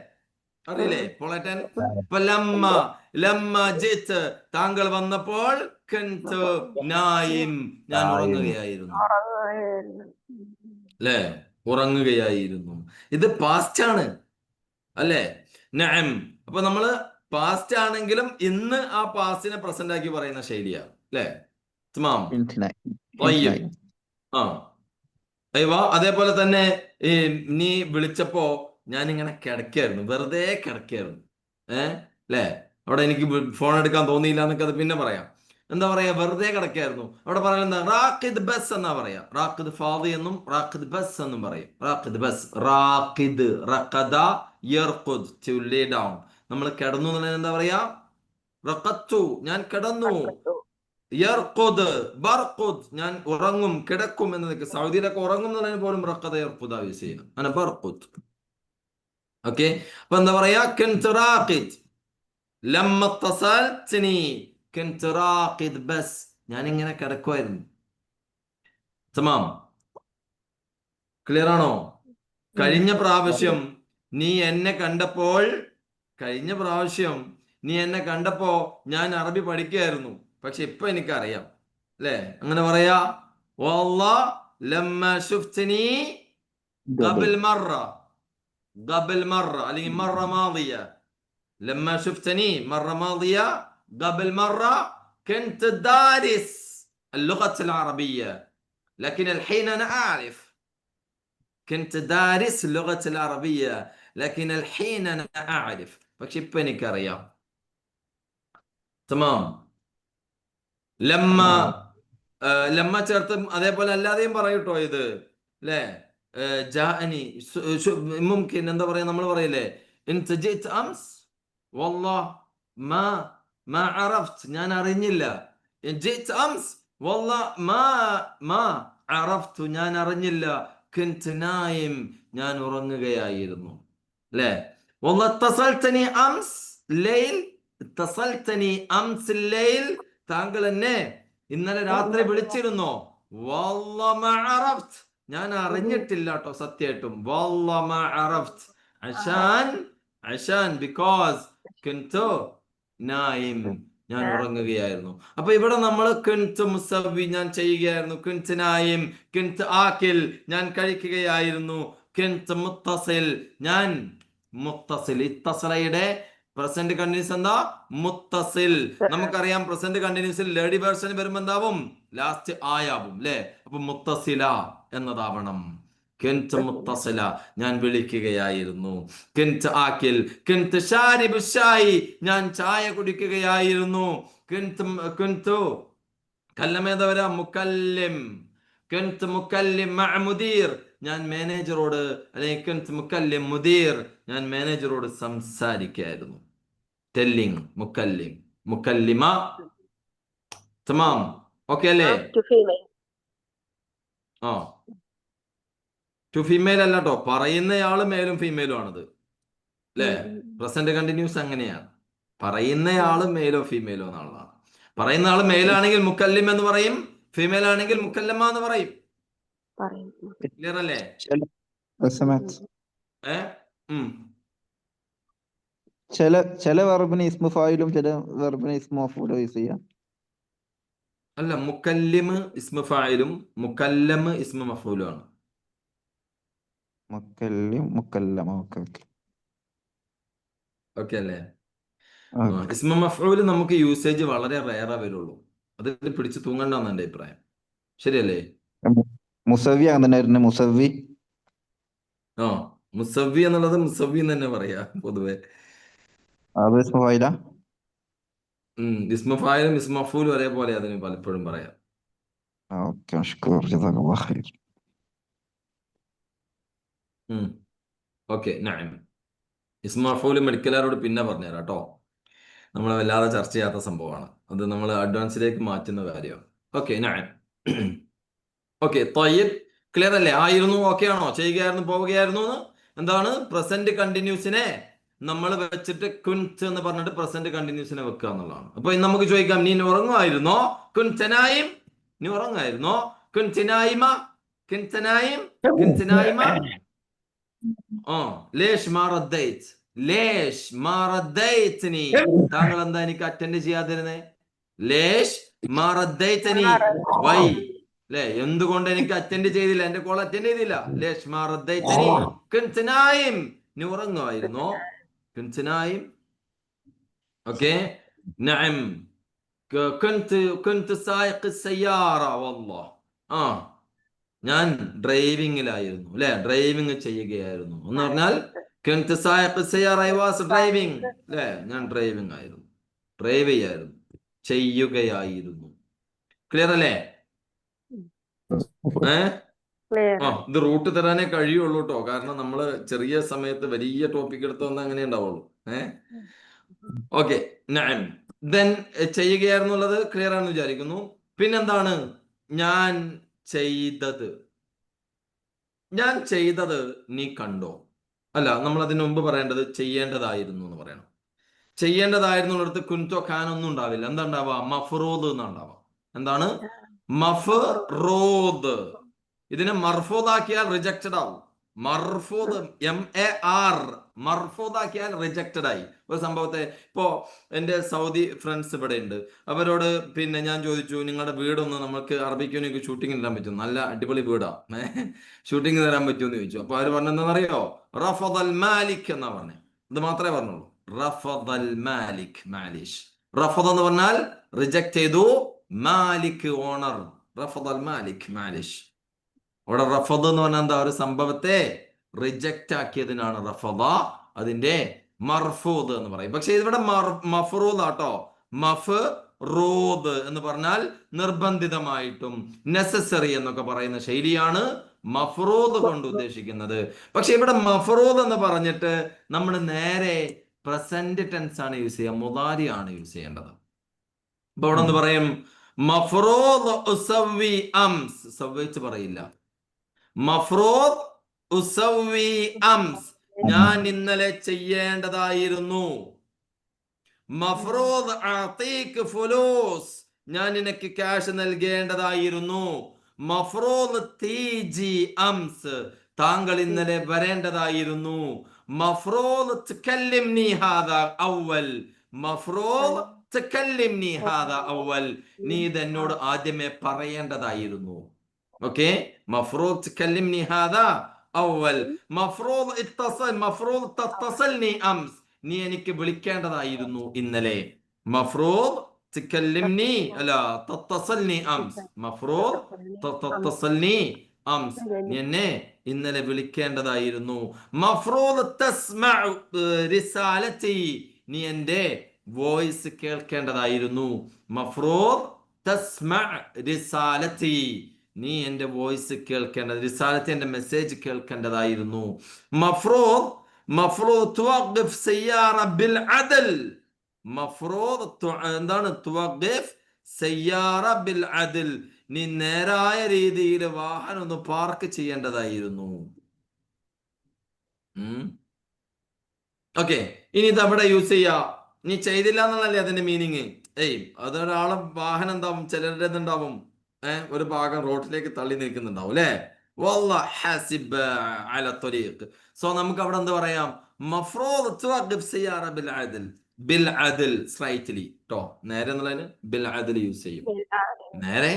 അറിയില്ലേ പോളേട്ടൻ? അപ്പൊ ലമ്മ ജിഅ്ത, താങ്കൾ വന്നപ്പോൾ കുൻതു നായിം, ഞാൻ ഉറങ്ങുകയായിരുന്നു. അല്ലേ? ഉറങ്ങുകയായിരുന്നു. ഇത് പാസ്റ്റ് ആണ് അല്ലേ? നഅം. അപ്പൊ നമ്മള് പാസ്റ്റ് ആണെങ്കിലും ഇന്ന് ആ പാസ്റ്റിനെ പ്രസന്റ് ആക്കി പറയുന്ന ശൈലിയാണ് അല്ലേ? തമാം. طيب. ആ അയ്യോ, അതേപോലെ തന്നെ ഈ നീ വിളിച്ചപ്പോ ഞാൻ ഇങ്ങനെ കിടക്കായിരുന്നു, വെറുതെ കിടക്കായിരുന്നു. അല്ലേ? അവിടെ എനിക്ക് ഫോൺ എടുക്കാൻ തോന്നിയില്ല എന്നൊക്കെ അത് പിന്നെ പറയാം. എന്താ പറയാ? വെറുതെ കിടക്കായിരുന്നു. അവിടെ പറയുന്നത് എന്താ? റാഖിദ് ബസ് എന്നാ പറയാ. റാഖിദ് ഫാദി എന്നും റാഖിദ് ബസ് എന്നും പറയും. റാഖിദ് ബസ്, റാഖിദ്, റഖദ യർഖുദ്, ടു ലേ ഡൗൺ. നമ്മൾ കിടന്നു എന്നുള്ളത് എന്താ പറയാ? റഖത്തു, ഞാൻ കിടന്നു. യർഖുദ്, ബർഖുദ്, ഞാൻ ഉറങ്ങും, കിടക്കും എന്നതൊക്കെ. സൗദിയിലൊക്കെ ഉറങ്ങും എന്നുള്ളതിന് പോലും റഖദ യർഖുദ യൂസ് ചെയ്യണം. അങ്ങനെ ബർഖുദ്. ഓക്കെ. അപ്പൊ എന്താ പറയാ? കുൻതു റാഖിദ്, ലമ്മ തസൽതനി കുൻതു റാഖിദ് ബസ്, ഞാൻ ഇങ്ങനെ കിടക്കുമായിരുന്നു. തമാം. ക്ലിയർ ആണോ? കഴിഞ്ഞ പ്രാവശ്യം നീ എന്നെ കണ്ടപ്പോൾ, കഴിഞ്ഞ പ്രാവശ്യം നീ എന്നെ കണ്ടപ്പോ ഞാൻ അറബി പഠിക്കുകയായിരുന്നു, പക്ഷെ ഇപ്പൊ എനിക്കറിയാം അല്ലേ? അങ്ങനെ പറയാ. വല്ലാഹ് ലമ്മ ശുഫ്തനി ഖബൽ മറ, ഖബൽ മറ അല്ലെങ്കിൽ മറ മാദിയ. ലമ്മ ശുഫ്തനി മറ മാദിയ ഖബൽ മറ كنت دارس اللغة العربية لكن الحين أنا أعرف. كنت دارس اللغة العربية لكن الحين أنا أعرف. പക്ഷെ ഇപ്പൊ എനിക്കറിയാം. തമാം. ലമ്മ ചേർത്ത് അതേപോലെ അല്ലാതെയും പറയൂട്ടോ ഇത് അല്ലേ? ജാഅനി മുംകിൻ, എന്താ പറയാ? നമ്മൾ പറയില്ലേ انت جئت امس والله ما عرفت, ഞാൻ അറിഞ്ഞില്ല. جئت امس والله ما عرفت, ഞാൻ അറിഞ്ഞില്ല. كنت نايم, ഞാൻ ഉറങ്ങുകയായിരുന്നു അല്ലേ? والله اتصلتني امس الليل, اتصلتني امس الليل, താങ്കൾ എന്നെ ഇന്നലെ രാത്രി വിളിച്ചിരുന്നോ? والله ما عرفت, ഞാൻ അറിഞ്ഞിട്ടില്ല കേട്ടോ സത്യമായിട്ടും. والله ما عرفت عشان because كنت نايم, ഞാൻ ഉറങ്ങുകയായിരുന്നു. അപ്പൊ ഇവിടെ നമ്മൾ കുൻതു മുസവ്വി, ഞാൻ ചെയ്യുകയായിരുന്നു. കുൻതു നായിം, കുൻതു ആക്കിൽ, ഞാൻ കഴിക്കുകയായിരുന്നു. കുൻതു മുത്തസിൽ, ഞാൻ മുത്തസിൽ. ഇത്തസലയുടെ പ്രസന്റ് കണ്ടിന്യൂസ് എന്താ? മുത്തസിൽ. നമുക്കറിയാം പ്രസന്റ് കണ്ടിന്യൂസിൽ ലേഡി വേർഷൻ വരുമ്പോ എന്താവും? ലാസ്റ്റ് ആയാവും അല്ലെ? അപ്പൊ മുത്തസില എന്നതാവണം. കുൻതു മുത്തസില, ഞാൻ വിളിക്കുകയായിരുന്നു. കുൻതു ആക്കിൽ, കുൻതു ശാരിബു ശായി, ഞാൻ ചായ കുടിക്കുകയായിരുന്നു. കുൻതു കല്ലമേതാ വരാ? മുക്കല്ലിം. കുൻതു മുക്കല്ലിം മഅ മുദീർ, ഞാൻ മാനേജറോട്, അല്ലെങ്കിൽ കുൻതു മുക്കല്ലിം മുദീർ, ഞാൻ മാനേജറോട് സംസാരിക്കുകയായിരുന്നു. ടെല്ലിംഗ്, മുക്കല്ലിം, മുക്കല്ലിമ. തമാം. ഓക്കെ അല്ലേ? ആ ടു ഫീമെയിൽ അല്ല കേട്ടോ, പറയുന്നയാള് മേലും ഫീമെയിലും ആണത് അല്ലേ? പ്രസന്റ് കണ്ടിന്യൂസ് അങ്ങനെയാണ്. പറയുന്നയാള് മെയിലോ ഫീമെയിലോ എന്നുള്ളതാണ്. പറയുന്ന ആള് മെയിലാണെങ്കിൽ മുക്കല്ലിം എന്ന് പറയും, ഫീമെയിൽ ആണെങ്കിൽ മുക്കല്ലമ എന്ന് പറയും. ക്ലിയർ അല്ലേ? ചില വെർബിന് ഇസ്മു ഫായിലും ചില വെർബിന് ഇസ്മു മഫ്ഊലും യൂസ് ചെയ്യാം. അല്ല, മുക്കല്ലിമ് ഇസ്മു ഫായിലും മുക്കല്ലമ് ഇസ്മു മഫ്ഊലും ആണ്. മുക്കല്ലിം, മുക്കല്ലമ. ഓക്കെ അല്ലേ? ഇസ്മു മഫ്ഊല് നമുക്ക് യൂസേജ് വളരെ റയറാ വരുള്ളൂ. അത് പിടിച്ച് തൂങ്ങണ്ടെന്ന് എന്റെ അഭിപ്രായം. ശരിയല്ലേ? മുസവ്വി അങ്ങനെ തന്നെ. മുസവ്വി, മുസവ്വി എന്നുള്ളത് മുസവ്വി എന്ന് തന്നെ പറയാ പൊതുവെ. അത് ഇസ്മു ഫായിലാ? ഇസ്മു ഫായിലും ഇസ്മു മഫൂലും ഒരേപോലെ അതിന് പലപ്പോഴും പറയാം. ഓക്കെ മഷ്കൂർ ജസാക്കല്ലാഹ് ഖൈർ. ഓക്കെ. നഅം. ഇസ്മു മഫൂലും മെഡിക്കലാരോട് പിന്നെ പറഞ്ഞുതരാം കേട്ടോ. നമ്മൾ വല്ലാതെ ചർച്ച ചെയ്യാത്ത സംഭവമാണ് അത്. നമ്മൾ അഡ്വാൻസിലേക്ക് മാറ്റുന്ന കാര്യമാണ്. ഓക്കെ. നഅം. ഓക്കെ. തയ്യിബ്. ക്ലിയർ അല്ലേ? ആയിരുന്നു, ഓക്കെ ആണോ? ചെയ്യുകയായിരുന്നു, പോവുകയായിരുന്നു എന്ന്. എന്താണ് പ്രസന്റ് കണ്ടിന്യൂസിനെ നമ്മൾ വെച്ചിട്ട് കുൻറ്റ് എന്ന് പറഞ്ഞിട്ട് പ്രസന്റ് കണ്ടിന്യൂസിനെ വെക്കുക എന്നുള്ളതാണ്. അപ്പൊ നമുക്ക് ചോദിക്കാം, നീ ഉറങ്ങുമായിരുന്നോ? കുൻതനായിം. നീ ഉറങ്ങുമായിരുന്നോ? കുൻതനായിമ. കുൻതനായിം. കുൻതനായിമ. ലേഷ് മാറദ്ദൈത്. ലേഷ് മാറദ്ദൈത്നി. താങ്കൾ എന്താ എനിക്ക് അറ്റൻഡ് ചെയ്യാതിരുന്നേ? ലേഷ് മാറദ്ദൈതനി. വൈ? അല്ലെ, എന്തുകൊണ്ട് എനിക്ക് അറ്റൻഡ് ചെയ്തില്ല? എന്റെ കോൾ അറ്റൻഡ് ചെയ്തില്ല. ലേഷ് മാറദ്ദൈതനി. കുൻതനായിം. നീ ഉറങ്ങുമായിരുന്നോ? കുൻതനായിം. ഓക്കെ. നഅം. كنت سائق السيارة والله. ഞാൻ ഡ്രൈവിംഗിലായിരുന്നു, അല്ലെ, ഡ്രൈവിംഗ് ചെയ്യുകയായിരുന്നു എന്ന് പറഞ്ഞാൽ كنت سائق السيارة I was driving. അല്ലെ, ഞാൻ ഡ്രൈവിംഗ് ആയിരുന്നു, ഡ്രൈവ് ചെയ്യായിരുന്നു, ചെയ്യുകയായിരുന്നു. ക്ലിയർ അല്ലേ? ഇത് റൂട്ട് തരാനേ കഴിയുള്ളൂ കേട്ടോ. കാരണം നമ്മള് ചെറിയ സമയത്ത് വലിയ ടോപ്പിക് എടുത്ത് വന്നാൽ അങ്ങനെ ഉണ്ടാവുള്ളൂ. ഓക്കെ. ദെൻ ചെയ്യുകയായിരുന്നുള്ളത് ക്ലിയർ ആണെന്ന് വിചാരിക്കുന്നു. പിന്നെന്താണ് ഞാൻ ചെയ്തത്? ഞാൻ ചെയ്തത് നീ കണ്ടോ? അല്ല, നമ്മൾ അതിനു മുമ്പ് പറയേണ്ടത് ചെയ്യേണ്ടതായിരുന്നു എന്ന് പറയണം. ചെയ്യേണ്ടതായിരുന്നുള്ളടത്ത് കുൻതോ ഖാൻ ഒന്നും ഉണ്ടാവില്ല. എന്താ ഉണ്ടാവുക? മഫ്റൂദ് എന്നാണ്ടാവുക. എന്താണ്? മഫ്റൂദ്. ഇതിനെ മർഫൂദാക്കിയാൽ റിജക്റ്റഡ് ആവും. മർഫൂദ്, MAR, മർഫൂദാക്കിയാൽ റിജക്റ്റഡ് ആയി. ഒരു സംഭവത്തെ ഇപ്പോ എൻ്റെ സൗദി ഫ്രണ്ട്സ് ഇവിടെ ഉണ്ട്. അവരോട് പിന്നെ ഞാൻ ചോദിച്ചു, നിങ്ങളുടെ വീടൊന്ന് നമുക്ക് അറബിക്ക് ഷൂട്ടിംഗ് തരാൻ പറ്റും, നല്ല അടിപൊളി വീടാ, ഷൂട്ടിംഗ് തരാൻ പറ്റുമെന്ന് ചോദിച്ചു. അപ്പൊ അവർ പറഞ്ഞെന്താണെന്നറിയോ? റഫദൽ മാലിക് എന്നാ പറഞ്ഞേ. ഇത് മാത്രമേ പറഞ്ഞുള്ളൂ. റഫദൽ മാലിക്. മാലിഷ്. റഫദ് എന്ന് പറഞ്ഞാൽ റിജക്ട് ചെയ്തു, മാലിക് ഓണർ. റഫദൽ മാലിക്. മാലിഷ്. അവിടെ റഫദ് എന്ന് പറഞ്ഞാൽ എന്താ? ഒരു സംഭവത്തെ റിജക്റ്റ് ആക്കിയതിനാണ് റഫദ. അതിന്റെ മർഫൂദ് എന്ന് പറയും. പക്ഷെ ഇവിടെ മഫ്റൂദ് ആട്ടോ. മഫ്റൂദ് എന്ന് പറഞ്ഞാൽ നിർബന്ധിതമായിട്ടും നെസസറി എന്നൊക്കെ പറയുന്ന ശൈലിയാണ് മഫ്റൂദ് കൊണ്ട് ഉദ്ദേശിക്കുന്നത്. പക്ഷെ ഇവിടെ മഫ്റൂദ് എന്ന് പറഞ്ഞിട്ട് നമ്മൾ നേരെ പ്രസന്റ് ടെൻസ് ആണ് യൂസ് ചെയ്യുക, മുദാരി ആണ് യൂസ് ചെയ്യേണ്ടത്. അപ്പൊ അവിടെ ഒന്ന് പറയും മഫ്റൂദ് ഉസവ്വി അംസ്. സവ്വിച്ച് പറയില്ല. മഫ്റൂദ് ഉസവ്വി അംസ്. ഞാൻ ഇന്നലെ ചെയ്യേണ്ടതായിരുന്നു. മഫ്റൂദ് അഅതീക് ഫുലൂസ്. ഞാൻ നിനക്ക് ക്യാഷ് നൽകേണ്ടതായിരുന്നു. മഫ്റൂദ് തീജി അംസ്. താങ്കൾ ഇന്നലെ വരേണ്ടതായിരുന്നു. മഫ്റൂദ് തകല്ലിംനി ഹാദാ അവൽ. മഫ്റൂദ് തകല്ലിംനി ഹാദാ അവൽ. നീ ഇത് എന്നോട് ആദ്യമേ പറയേണ്ടതായിരുന്നു. ഓക്കെ. മഫ്റൂദ് തകല്ലിംനി ഹാദാ അവൽ. മഫ്റൂദ് ഇത്തസൽ. മഫ്റൂദ് തത്തസൽനി അംസ്. നീ എനിക്ക് വിളിക്കേണ്ടതായിരുന്നു ഇന്നലെ. മഫ്റൂദ് തകല്ലിംനി അല്ല തത്തസൽനി അംസ്. മഫ്റൂദ് തത്തസൽനി അംസ്. നീ എന്നെ ഇന്നലെ വിളിക്കേണ്ടതായിരുന്നു. മഫ്റൂദ് തസ്മഉ റിസാലതി. നീ എൻ്റെ വോയിസ് കേൾക്കേണ്ടതായിരുന്നു. മഫ്റൂദ് തസ്മഉ റിസാലതി. നീ എൻ്റെ വോയിസ് കേൾക്കേണ്ടത്, റിസാലത്തി എൻ്റെ മെസ്സേജ് കേൾക്കേണ്ടതായിരുന്നു. മഫ്റൂദ് മഫ്റൂദ് തുവഖിഫ് സയ്യാറ ബിൽ അദൽ. മഫ്റൂദ് എന്താണ്? തുവഖിഫ് സയ്യാറ ബിൽ അദൽ. നീ നേരായ രീതിയിൽ വാഹനം ഒന്ന് പാർക്ക് ചെയ്യേണ്ടതായിരുന്നു. ഓക്കെ. ഇനി ഇത് അവിടെ യൂസ് ചെയ്യാ. നീ ചെയ്തില്ല എന്നുള്ളല്ലേ അതിന്റെ മീനിങ്. അതൊരാളെ വാഹനം എന്താവും, ചിലരുടെ ഉണ്ടാവും ഒരു ഭാഗം റോഡിലേക്ക് തള്ളി നിൽക്കുന്നുണ്ടാവും, അല്ലെ? സോ നമുക്ക് അവിടെ എന്താ പറയാം? മഫ്റൂദ് തുവഖിഫ് സയ്യാറ bill Atal. Bill Atal slightly ട്ടോ. നേരെ എന്നുള്ളതിന് ബിൽ അദൽ യൂസ് ചെയ്യും. നേരെ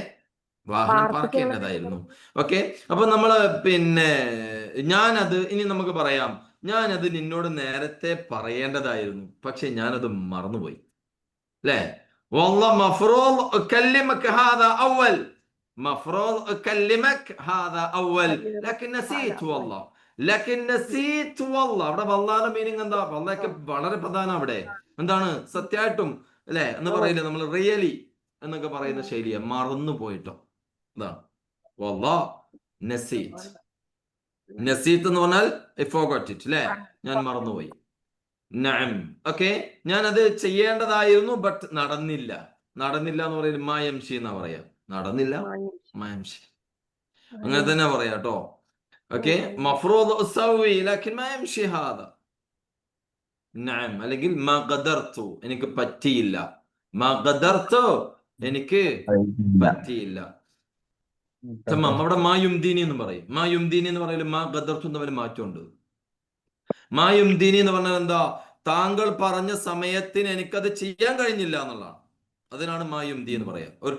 വാഹനം പാർക്ക് ചെയ്യേണ്ടതായിരുന്നു. ഓക്കെ. അപ്പൊ നമ്മള് പിന്നെ ഞാനത് ഇനി നമുക്ക് പറയാം, ഞാനത് നിന്നോട് നേരത്തെ പറയേണ്ടതായിരുന്നു, പക്ഷെ ഞാനത് മറന്നുപോയി, അല്ലേ? والله مفروض أكلمك هذا أول. مفروض أكلمك هذا أول لكن نسيت والله. لكن نسيت والله. അവിടെ വല്ലാതെ മീനിങ് എന്താ? വല്ലതൊക്കെ വളരെ പ്രധാനം. അവിടെ എന്താണ്? സത്യമായിട്ടും അല്ലെ എന്ന് പറയില്ല നമ്മൾ റിയലി എന്നൊക്കെ പറയുന്ന ശൈലിയാ. മറന്നു പോയിട്ടോ. ഇതാണ് വല്ലാ നസീത്. നസീത്ത് എന്ന് പറഞ്ഞാൽ ഐ ഫോർഗോട്ട് ഇറ്റ്, അല്ലെ, ഞാൻ മറന്നുപോയി. നഅം. ഓക്കെ, ഞാൻ അത് ചെയ്യേണ്ടതായിരുന്നു, ബട്ട് നടന്നില്ല. നടന്നില്ല എന്ന് പറയുന്നത് മായംഷി എന്നാ പറയാ. നടന്നില്ല, മായംഷി, അങ്ങനെ തന്നെ പറയാ കേട്ടോ. ഓക്കെ, മഫ്റൂദ് ഉസവി ലക്കിൻ മായംഷി ഹാദ. നഅം. അല്ലെങ്കിൽ മാ ഖദർതു, എനിക്ക് പറ്റിയില്ല. മാ ഖദർതു, എനിക്ക് പറ്റിയില്ല. തമാം. അവിടെ മായുംദീനി എന്ന് പറയും. മായുംദീനി എന്ന് പറയലും മാ ഖദർതു തമ്മിൽ മാറ്റമുണ്ട്. മായുംദീനി എന്ന് പറഞ്ഞാൽ എന്താ? താങ്കൾ പറഞ്ഞ സമയത്തിന് എനിക്കത് ചെയ്യാൻ കഴിഞ്ഞില്ല എന്നുള്ളതാണ്. അതിനാണ് മായുംദി എന്ന് പറയാം. ഒരു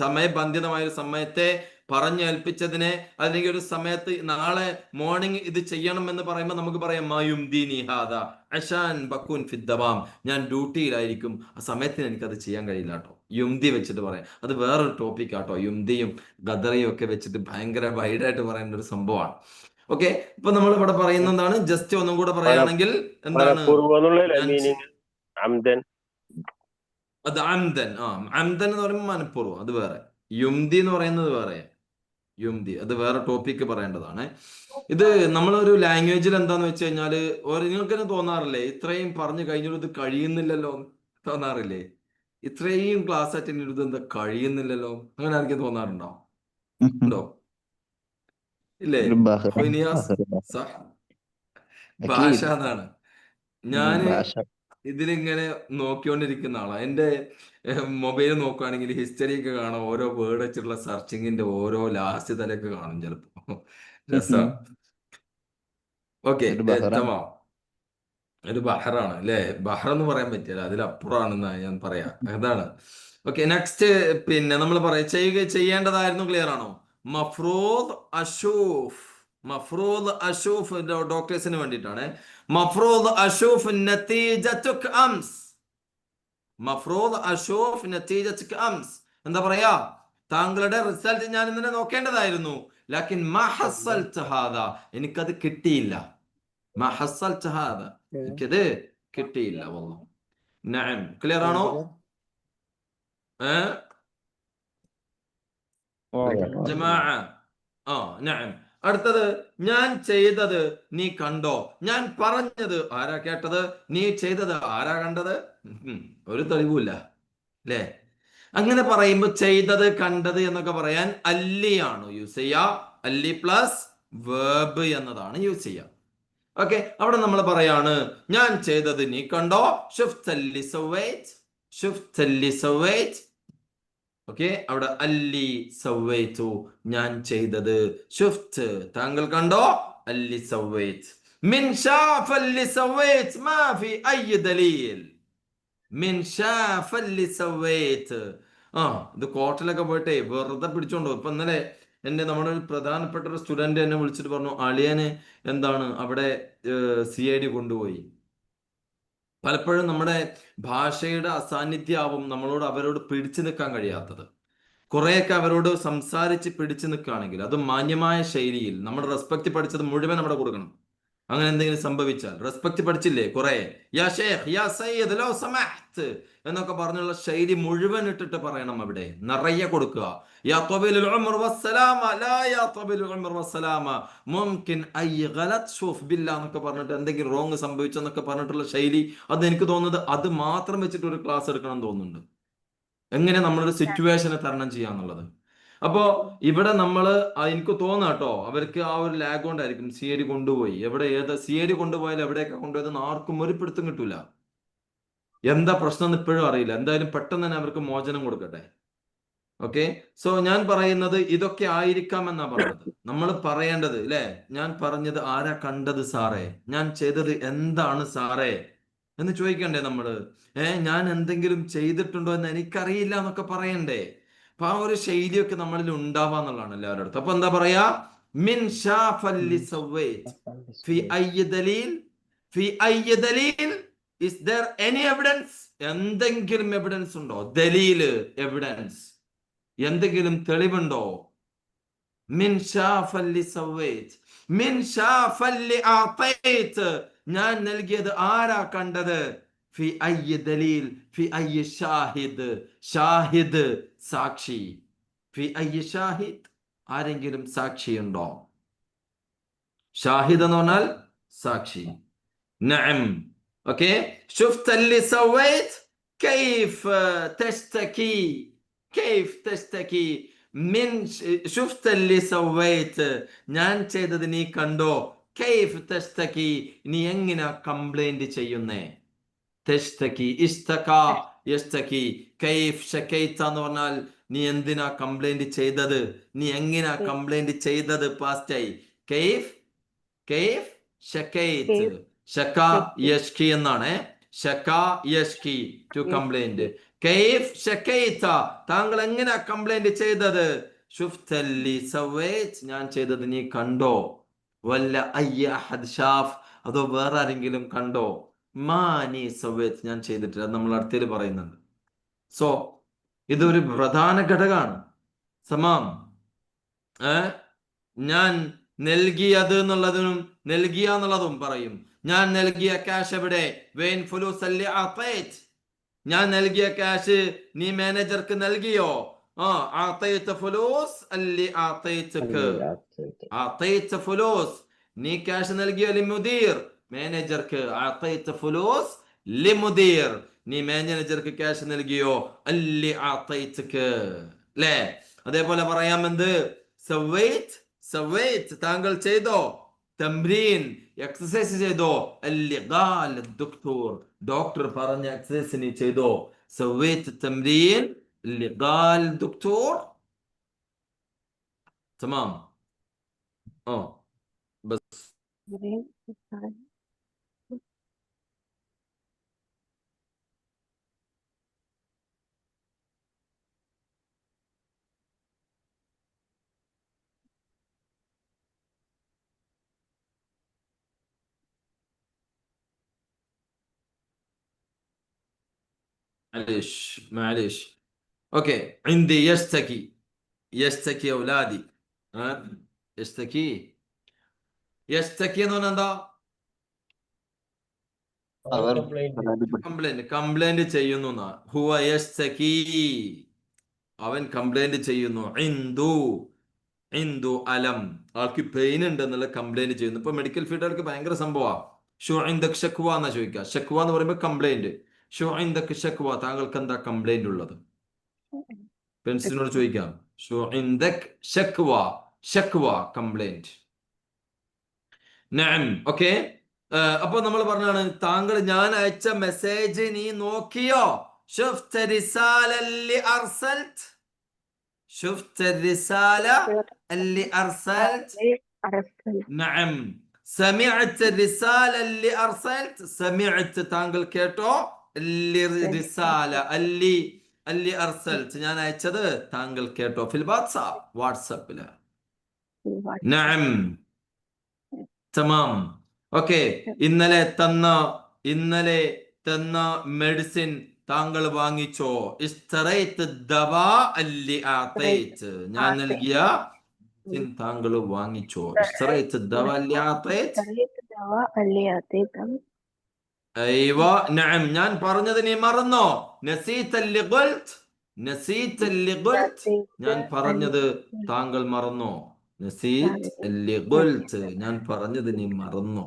സമയബന്ധിതമായ ഒരു സമയത്തെ പറഞ്ഞേൽപ്പിച്ചതിനെ, അല്ലെങ്കിൽ ഒരു സമയത്ത് നാളെ മോർണിംഗ് ഇത് ചെയ്യണം എന്ന് പറയുമ്പോൾ നമുക്ക് പറയാം മായുംദീനി ഹാദ അശാൻ ബക്കുൻ ഫിദ്ദവാം, ഞാൻ ഡ്യൂട്ടിയിലായിരിക്കും, ആ സമയത്തിന് എനിക്കത് ചെയ്യാൻ കഴിയില്ല കേട്ടോ. യുംദി വെച്ചിട്ട് പറയാം. അത് വേറൊരു ടോപ്പിക് ആട്ടോ. യുംദിയും ഗദറയും ഒക്കെ വെച്ചിട്ട് ഭയങ്കര വൈഡായിട്ട് പറയേണ്ട ഒരു സംഭവമാണ്. ഓക്കെ, ഇപ്പൊ നമ്മൾ ഇവിടെ പറയുന്നതാണ്. ജസ്റ്റ് ഒന്നും കൂടെ പറയുകയാണെങ്കിൽ എന്താണ് മീനിങ്? അംദൻ. അത് അംദൻ. അംദൻ എന്ന് പറയുമ്പോൾ മനഃപൂർവ്വം, അത് വേറെ. യുംദി എന്ന് പറയുന്നത് വേറെ. യുംദി അത് വേറെ ടോപ്പിക്ക് പറയേണ്ടതാണ്. ഇത് നമ്മളൊരു ലാംഗ്വേജിൽ എന്താന്ന് വെച്ച് കഴിഞ്ഞാല് നിങ്ങൾക്ക് തന്നെ തോന്നാറില്ലേ, ഇത്രയും പറഞ്ഞു കഴിഞ്ഞൊരു ഇത് കഴിയുന്നില്ലല്ലോ തോന്നാറില്ലേ? ഇത്രയും ക്ലാസ് അറ്റൻഡ് ചെയ്തത് എന്താ കഴിയുന്നില്ലല്ലോ, അങ്ങനെ ആർക്കും തോന്നാറുണ്ടോ? ഉണ്ടോ? ഇല്ലേ? ഭാഷ എന്നാണ്. ഞാന് ഇതിലിങ്ങനെ നോക്കിക്കൊണ്ടിരിക്കുന്ന ആളാ. എന്റെ മൊബൈൽ നോക്കുകയാണെങ്കിൽ ഹിസ്റ്ററി ഒക്കെ കാണാം. ഓരോ വേർഡ് വെച്ചിട്ടുള്ള സെർച്ചിങ്ങിന്റെ ഓരോ ലാസ്റ്റ് തലൊക്കെ കാണും ചിലപ്പോ. രസം. ഓക്കെ, ഒരു ബഹറാണ് അല്ലെ? ബഹർ എന്ന് പറയാൻ പറ്റില്ല, അതിലപ്പുറമാണെന്നാണ് ഞാൻ പറയാ. അതാണ്. Okay, next. പിന്നെ നമ്മൾ പറയാം ചെയ്യേണ്ടതായിരുന്നു. ക്ലിയർ ആണോ? മഫ്റൂദ് അഷൂഫ്. മഫ്റൂദ് അഷൂഫ് ഡോക്ടേഴ്സിന് വേണ്ടിയിട്ടാണ്. മഫ്റൂദ് അഷൂഫ് നതീജതുക അംസ്. മഫ്റൂദ് അഷൂഫ് നതീജതുക അംസ് എന്താ പറയാ? താങ്കളുടെ റിസൾട്ട് ഞാൻ ഇന്നലെ നോക്കേണ്ടതായിരുന്നു. ലാക്കിൻ മാ ഹസ്സൽത ഹാദ, എനിക്കത് കിട്ടിയില്ല. മാ ഹസ്സൽത ഹാദ, എനിക്കത് കിട്ടിയില്ല. വല്ലാഹ്. നഅം. ക്ലിയർ ആണോ? ജമാഅ. നഅം. അടുത്തത്, ഞാൻ ചെയ്തത് നീ കണ്ടോ? ഞാൻ പറഞ്ഞത് ആരാ കേട്ടത്? നീ ചെയ്തത് ആരാ കണ്ടത്? ഒരു തെളിവുമില്ല അല്ലേ? അങ്ങനെ പറയുമ്പോൾ ചെയ്തത് കണ്ടത് എന്നൊക്കെ പറയാൻ അല്ലിയാണ് യൂസ് ചെയ്യുക. അല്ലി പ്ലസ് വേർബ് എന്നതാണ് യൂസ് ചെയ്യുക. ഓക്കെ, അവിടെ നമ്മൾ പറയാണ് ഞാൻ ചെയ്തത് നീ കണ്ടോ. ശുഫ്തല്ലി സവൈത്, ശുഫ്തല്ലി സവൈത്. ഓക്കെ, അവിടെ അല്ലി സവൈതു, ഞാൻ ചെയ്തത്. ശുഫ്ത്, താങ്കൾ കണ്ടോ. അല്ലി സവൈത്. മിൻ ഷാഫല്ലി സവൈത് മാ ഫി അയ് ദലീൽ. മിൻ ഷാഫല്ലി സവൈത്. ഇത് കോർട്ടിലൊക്കെ പോയിട്ടേ വെറുതെ പിടിച്ചോണ്ടോ. ഇപ്പൊ ഇന്നലെ നമ്മുടെ ഒരു പ്രധാനപ്പെട്ട ഒരു സ്റ്റുഡന്റ് എന്നെ വിളിച്ചിട്ട് പറഞ്ഞു, അളിയന് എന്താണ് അവിടെ CID കൊണ്ടുപോയി. പലപ്പോഴും നമ്മുടെ ഭാഷയുടെ അസാന്നിധ്യമാവും നമ്മളോട് അവരോട് പിടിച്ചു നിൽക്കാൻ കഴിയാത്തത്. കുറെയൊക്കെ അവരോട് സംസാരിച്ച് പിടിച്ചു നിൽക്കുകയാണെങ്കിൽ അത് മാന്യമായ ശൈലിയിൽ നമ്മൾ റെസ്പെക്ട് പഠിച്ചത് മുഴുവൻ അവിടെ കൊടുക്കണം. അങ്ങനെ എന്തെങ്കിലും സംഭവിച്ചാൽ, റെസ്പെക്ട് പഠിച്ചില്ലേ കുറെ, യാ ഷേഖ്, യാ സയ്യിദ്, ലോ സമഹ്ത് എന്നൊക്കെ പറഞ്ഞുള്ള ശൈലി മുഴുവൻ ഇട്ടിട്ട് പറയണം. അവിടെ നിറയെ കൊടുക്കുക. യാ ത്വബീലുൽ ഉംർ വസ്സലാമ ലാ യാ ത്വബീലുൽ ഉംർ വസ്സലാമ മുംകിൻ ഐ ഗലത് ഷൂഫ് ബില്ലാ എന്നൊക്കെ പറഞ്ഞിട്ട് എന്തെങ്കിലും റോങ് സംഭവിച്ചെന്നൊക്കെ പറഞ്ഞിട്ടുള്ള ശൈലി, അത് എനിക്ക് തോന്നുന്നത് അത് മാത്രം വെച്ചിട്ട് ഒരു ക്ലാസ് എടുക്കണം തോന്നുന്നുണ്ട്. എങ്ങനെ നമ്മളൊരു സിറ്റുവേഷനെ തരണം ചെയ്യാന്നുള്ളത്. അപ്പോ ഇവിടെ നമ്മള് എനിക്ക് തോന്നാട്ടോ അവർക്ക് ആ ഒരു ലാഗ് കൊണ്ടായിരിക്കും CID കൊണ്ടുപോയി. എവിടെ ഏത് CID കൊണ്ടുപോയാലും എവിടെയൊക്കെ കൊണ്ടുപോയതെന്ന് ആർക്കും ഒരു പിടുത്തം കിട്ടൂല. എന്താ പ്രശ്നം എന്ന് ഇപ്പോഴും അറിയില്ല. എന്തായാലും പെട്ടെന്ന് തന്നെ അവർക്ക് മോചനം കൊടുക്കട്ടെ. ഓക്കെ, സോ ഞാൻ പറയുന്നത് ഇതൊക്കെ ആയിരിക്കാം എന്നാ പറഞ്ഞത്. നമ്മൾ പറയേണ്ടത് അല്ലെ, ഞാൻ പറഞ്ഞത് ആരാ കണ്ടത് സാറേ, ഞാൻ ചെയ്തത് എന്താണ് സാറേ എന്ന് ചോദിക്കണ്ടേ നമ്മള്. ഞാൻ എന്തെങ്കിലും ചെയ്തിട്ടുണ്ടോ എന്ന് എനിക്കറിയില്ല എന്നൊക്കെ പറയണ്ടേ. അപ്പൊ ആ ഒരു ശൈലിയൊക്കെ നമ്മളിൽ ഉണ്ടാവാന്നുള്ളതാണ് എല്ലാവരുടെ അടുത്ത്. അപ്പൊ എന്താ പറയാ? മിൻ ഷാഫല്ലി സവൈത് ഫി അയ്യി ദലീൽ, ഫി അയ്യി ദലീൽ, ഇസ് ദർ എനി എവിഡൻസ്? എന്തെങ്കിലും എവിഡൻസ് ഉണ്ടോ? ദലീല്, എവിഡൻസ്, എന്തെങ്കിലും തെളിവുണ്ടോ? മിൻ ഷാഫല്ലി സവൈത്, മിൻ ഷാഫല്ലി അഅതൈത്, ഞാൻ നൽകിയത് ആരാ കണ്ടത്? ഫി അയ്യ ദലീൽ ഫി അയ്യ ഷാഹിദ്. ഷാഹിദ് സാക്ഷി. ഫി അയ്യ ഷാഹിദ് ആരെങ്കിലും സാക്ഷിയുണ്ടോ? ഷാഹിദ് എന്ന് പറഞ്ഞാൽ സാക്ഷി. നഅം. ഓക്കെ. شفت اللي سويت كيف تشتكي كيف تشتكي من شفت اللي سويت ഞാൻ ചെയ്തത് നീ കണ്ടോ? كيف تشتكي നീ എങ്ങനെ കംപ്ലൈന്റ് ചെയ്യുന്നേ? تشتكي اشتكى يشتكي. كيف شكيت എന്ന് പറഞ്ഞാൽ നീ എന്തിനാ കംപ്ലൈന്റ് ചെയ്തത്? നീ എങ്ങനെ കംപ്ലൈന്റ് ചെയ്തത്? പാസ്റ്റ് ആയി. كيف كيف شكيت. ഷക്ക യഷ്കി എന്നാണ്. ഷക്ക യഷ്കി ടു കംപ്ലൈന്റ്. കൈഫ് ഷക്കൈത താങ്കൾ എങ്ങനെ കംപ്ലൈന്റ് ചെയ്തത്? ശുഫ്തല്ലി സവൈത് ഞാൻ ചെയ്തത് നീ കണ്ടോ? വല്ല അയ്യ അഹദ് ഷാഫ് അതോ വേറെ ആരെങ്കിലും കണ്ടോ? മാനി സവൈത് ഞാൻ ചെയ്തിട്ടില്ല. അത് നമ്മൾ അടുത്തേൽ പറയുന്നുണ്ട്. സോ ഇതൊരു പ്രധാന ഘടകമാണ്. സമാം ഞാൻ നൽകിയത് എന്നുള്ളതിനും നൽകിയ എന്നുള്ളതും പറയും. ഞാൻ നൽകിയ ക്യാഷ് എവിടെ? വെയിൻ ഫുലൂസ് അല്ലി ആതൈത്. ഞാൻ നൽകിയ ക്യാഷ് നീ മാനേജർക്ക് നൽകിയോ? ആതൈത ഫുലൂസ് അല്ലി ആതൈതക. ആതൈത ഫുലൂസ് നീ ക്യാഷ് നൽകിയോ? ലിമുദീർ മാനേജർക്ക്. ആതൈത ഫുലൂസ് ലിമുദീർ നീ മാനേജർക്ക് ക്യാഷ് നൽകിയോ? അല്ലി ആതൈതക. അല്ലേ? അതേപോലെ പറയാം എന്ത്? സവൈത് സവൈത് താങ്കൾ ചെയ്തോ? തംരീൻ എക്സസൈസ് ചെയ്തോ? അല്ലിഖാൽ ദക്തൂർ ഡോക്ടർ പറഞ്ഞ എക്സസൈസ് നീ ചെയ്തോ? സവൈത് തംരീൻ അല്ലിഖാൽ ദക്തൂർ. തമാം. ബസ് معلش معلش. اوكي عندي يشتكي. يشتكي اولادي. يشتكي. يشتكي എന്ന് പറഞ്ഞാൽ എന്താ? കംപ്ലൈന്റ്. കംപ്ലൈന്റ് ചെയ്യുന്നു എന്നാ. ഹുവ യഷ്തകി അവൻ കംപ്ലൈന്റ് ചെയ്യുന്നു. ഇന്ദു ഇന്ദു അലം ആൾക്ക് പെയിൻ ഉണ്ട് എന്നുള്ള കംപ്ലൈന്റ് ചെയ്യുന്നു. ഇപ്പൊ മെഡിക്കൽ ഫീൽഡുകാർക്ക് ഭയങ്കര സംഭവമാണ്. ഷു ഇന്ദക് ഷക്വ എന്നാ ചോദിക്കുക. ഷക്വ എന്ന് പറയുമ്പോൾ കംപ്ലൈന്റ്. ഷു ഇന്ദക് ഷക്വ താങ്കൾക്ക് എന്താ കംപ്ലൈന്റ് ഉള്ളത്? പെൻസിലിനോട് ചോദിക്കാം. ഷു ഇന്ദക് ഷക്വ. ഷക്വ കംപ്ലൈന്റ്. നഅം. ഓക്കെ. അപ്പൊ നമ്മൾ പറഞ്ഞാണ് താങ്കൾ ഞാൻ അയച്ച മെസ്സേജ് നീ നോക്കിയോ? شفت الرسالة اللي أرسلت. شفت الرسالة اللي أرسلت. نعم. سمعت الرسالة اللي أرسلت. سمعت താങ്കൾ കേട്ടോ? اللي رسالة اللي أرسلت ഞാൻ അയച്ചത് താങ്കൾ കേട്ടോ? في الواتساب വാട്സാപ്പില്. نعم. تمام. ഓക്കെ. ഇന്നലെ തന്ന മെഡിസിൻ താങ്കൾ വാങ്ങിച്ചോ? ഇസ്തറൈത് ദവാ അല്ലി ആതൈത് ഞാൻ നൽകിയ താങ്കൾ വാങ്ങിച്ചോ? ഇസ്തറൈത് ദവാ അല്ലി ആതൈത്. അയ്വ. നഅം. ഞാൻ പറഞ്ഞത് നീ മറന്നോ? നസീത അല്ലി ഖുൽത്. നസീത അല്ലി ഖുൽത് ഞാൻ പറഞ്ഞത് താങ്കൾ മറന്നോ? നസീത് അല്ലി ഖുൽത് ഞാൻ പറഞ്ഞത് നീ മറന്നോ?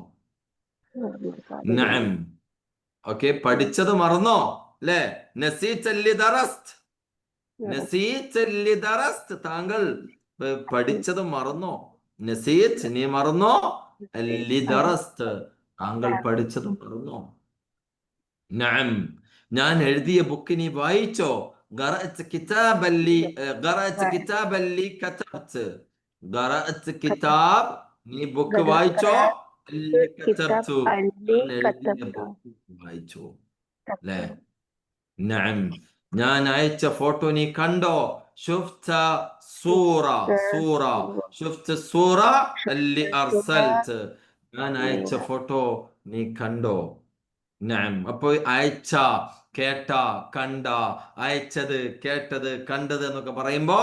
നഅം. ഓക്കെ. പഠിച്ചത് മറന്നോ? അല്ലേ? നസീത് അല്ലി ദറസ്ത്. നസീത് അല്ലി ദറസ്ത് താങ്കൾ പഠിച്ചത് മറന്നോ? നസീത് നീ മറന്നോ? അല്ലി ദറസ്ത് താങ്കൾ പഠിച്ചത് മറന്നോ? നഅം. ഞാൻ എഴുതിയ ബുക്ക് നീ വായിച്ചോ? ഖറഅത് കിതാബ് അല്ലി കതബ്ത്. ഖറഅത് കിതാബ് നീ ബുക്ക് വായിച്ചോ? വായിച്ചോ? അല്ലേ? നഅം. ഞാൻ അയച്ച ഫോട്ടോ നീ കണ്ടോ? شفت صورة شفت الصورة اللي أرسلت ഞാൻ അയച്ച ഫോട്ടോ നീ കണ്ടോ? നഅം. അപ്പോൾ അയച്ച, കേട്ട, കണ്ട, അയച്ചത്, കേട്ടത്, കണ്ടത് എന്നൊക്കെ പറയുമ്പോ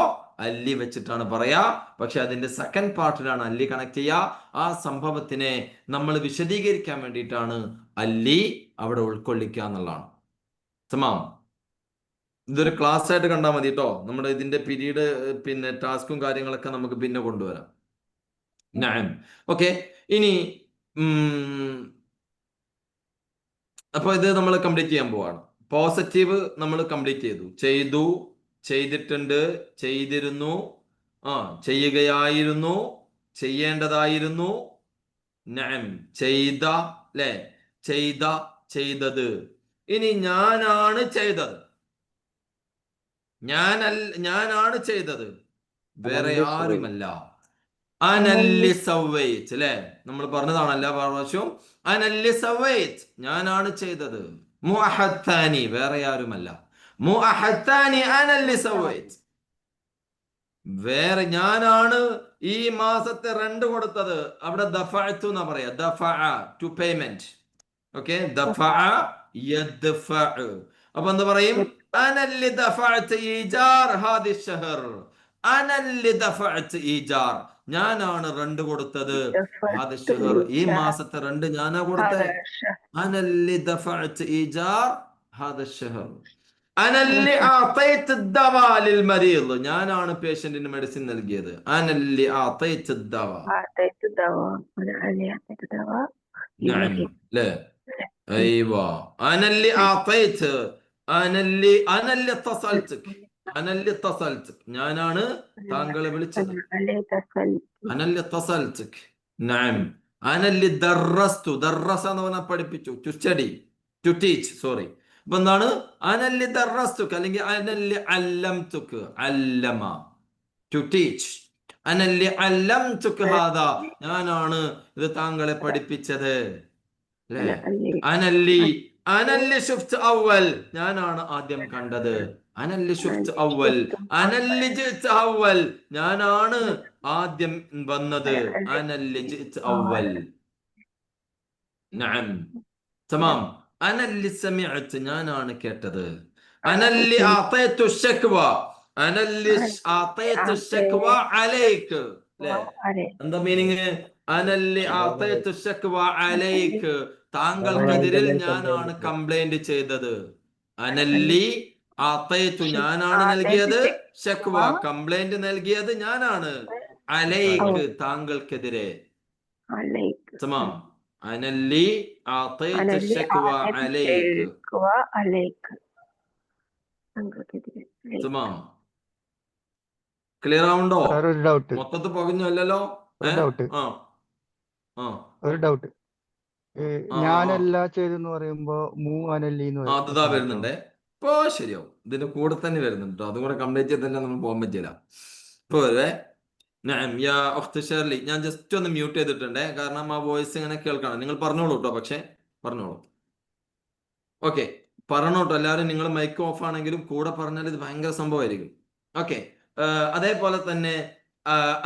അല്ലി വെച്ചിട്ടാണ് പറയാ. പക്ഷെ അതിന്റെ സെക്കൻഡ് പാർട്ടിലാണ് അല്ലി കണക്ട് ചെയ്യുക. ആ സംഭവത്തിനെ നമ്മൾ വിശദീകരിക്കാൻ വേണ്ടിയിട്ടാണ് അല്ലി അവിടെ ഉൾക്കൊള്ളിക്കുക എന്നുള്ളതാണ്. തമാം. ഇതൊരു ക്ലാസ് ആയിട്ട് കണ്ടാൽ മതി കേട്ടോ. നമ്മുടെ ഇതിന്റെ പീരീഡ് പിന്നെ ടാസ്കും കാര്യങ്ങളൊക്കെ നമുക്ക് പിന്നെ കൊണ്ടുവരാം. നഅം. ഓക്കെ, ഇനി അപ്പൊ ഇത് നമ്മൾ കംപ്ലീറ്റ് ചെയ്യാൻ പോവാണ്. പോസിറ്റീവ് നമ്മൾ കംപ്ലീറ്റ് ചെയ്തു. ചെയ്തു, ചെയ്തിട്ടുണ്ട്, ചെയ്തിരുന്നു, ചെയ്യുകയായിരുന്നു, ചെയ്യേണ്ടതായിരുന്നു, നഅം, ചെയ്ത, അല്ലെ, ചെയ്ത, ചെയ്തത്. ഇനി ഞാനാണ് ചെയ്തത്. ഞാനാണ് ചെയ്തത്, വേറെ ആരുമല്ല. അനല്ലി സവൈത്ത്, അല്ലെ, നമ്മൾ പറഞ്ഞതാണ് എല്ലാ പ്രാവശ്യവും. അനല്ലി സവൈത്ത്, ഞാനാണ് ചെയ്തത്. മുഅഹത്താനി, വേറെ ആരുമല്ല. മുഅഹത്താനി അനല്ലി സവൈത്ത്, വേറെ ഞാനാണ് ഈ മാസത്തെ റെന്റ് കൊടുത്തത്. അവിടെ ദഫഅതു എന്നാ പറയാ. ദഫഅ ടു പേയ്മെന്റ്. ഓക്കെ, ദഫഅ യദ്ഫഅ. അപ്പൊ എന്താ പറയും? അനല്ലി ദഫഅതു ഈജാർ ഹാദി ഷഹർ. അനല്ലി ദഫഅതു ഈജാർ, ഞാനാണ് റെന്റ് കൊടുത്തത്. ഹാദി ഷഹർ, ഈ മാസത്തെ റെന്റ് ഞാനാ കൊടുത്തത്. അനല്ലി ദഫഅതു ഈജാർ ഹാദി ഷഹർ. അനല്ലി അഅതൈതു ദവാ ലിൽ മരീദ്, ഞാനാണ് പേഷ്യന്റിന് മെഡിസിൻ നൽകിയത്. അനല്ലി അഅതൈതു ദവാ. നഅം, ല്ലേ, അയ്വാ. അനല്ലി അഅതൈതു, അനല്ലി ഇത്തസൽതുക്, അനല്ലി ഇത്തസൽതുക്, ഞാനാണ് താങ്കളെ വിളിച്ചത്. അനല്ലി ഇത്തസൽതുക്. നഅം. അനല്ലി ദറസ്തു, ദറസ എന്ന് പറഞ്ഞാൽ പഠിപ്പിച്ചു. To study, to teach, sorry. അപ്പൊ എന്താണ്? അനല്ലി ദറസ്തുക് അല്ലെങ്കിൽ അനല്ലി അല്ലംതുക്, അല്ലമ, ടു ടീച്ച്. അനല്ലി അല്ലംതുക് ഹാദാ, ഞാനാണ് ഇത് താങ്കളെ പഠിപ്പിച്ചത്. അല്ലേ? അനല്ലി ശുഫ്ത് അവൽ, ഞാനാണ് ആദ്യം കണ്ടത്. അനല്ലി ശുഫ്ത് അവൽ. അനല്ലി ജിഅ്ത അവൽ, ഞാനാണ് ആദ്യം വന്നത്. അനല്ലി ജിഅ്ത അവൽ. നഅം, തമാം. അനല്ലി സമിഅ്ത, ഞാനാണ് കേട്ടത്. അനല്ലി അഅതൈതു ശക്വ, അനല്ലി അഅതൈതു ശക്വ അലൈക്, അല്ലേ? എന്താ മീനിങ്? അനല്ലി അഅതൈതു ശക്വ അലൈക്, താങ്കൾക്കെതിരിൽ ഞാനാണ് കംപ്ലൈന്റ് ചെയ്തത്. അനല്ലി അഅതൈതു, ഞാനാണ് നൽകിയത്. ശക്വ, കംപ്ലൈന്റ് നൽകിയത് ഞാനാണ്. അലൈക്, താങ്കൾക്കെതിരെ. തമാം. അനല്ലി അഅതൈതു ശക്വ അലൈക്. തമാം. ക്ലിയർ ആവുണ്ടോ? ഒരു ഡൗട്ട്, മൊത്തത്തിൽ പകഞ്ഞു അല്ലല്ലോ? ഒരു ഡൗട്ട്. ഞാനല്ല ചെയ്തെന്ന് പറയുമ്പോ അനല്ലി അതാ വരുന്നുണ്ടേ. ഇപ്പൊ ശരിയാവും. ഇതിന്റെ കൂടെ തന്നെ വരുന്നുണ്ട്. അതും കൂടെ കംപ്ലീറ്റ് ചെയ്ത് തന്നെ നമ്മൾ പോകാൻ പറ്റില്ല. ഇപ്പൊ വരുവേ. യാ ഉഖ്ത് ഷേർലി, ഞാൻ ജസ്റ്റ് ഒന്ന് മ്യൂട്ട് ചെയ്തിട്ടുണ്ടേ, കാരണം ആ വോയിസ് ഇങ്ങനെ കേൾക്കണം. നിങ്ങൾ പറഞ്ഞോളൂ കേട്ടോ, പക്ഷെ പറഞ്ഞോളൂ. ഓക്കെ, പറഞ്ഞോട്ടോ എല്ലാവരും. നിങ്ങൾ മൈക്ക് ഓഫ് ആണെങ്കിലും കൂടെ പറഞ്ഞാൽ ഇത് ഭയങ്കര സംഭവമായിരിക്കും. ഓക്കെ, അതേപോലെ തന്നെ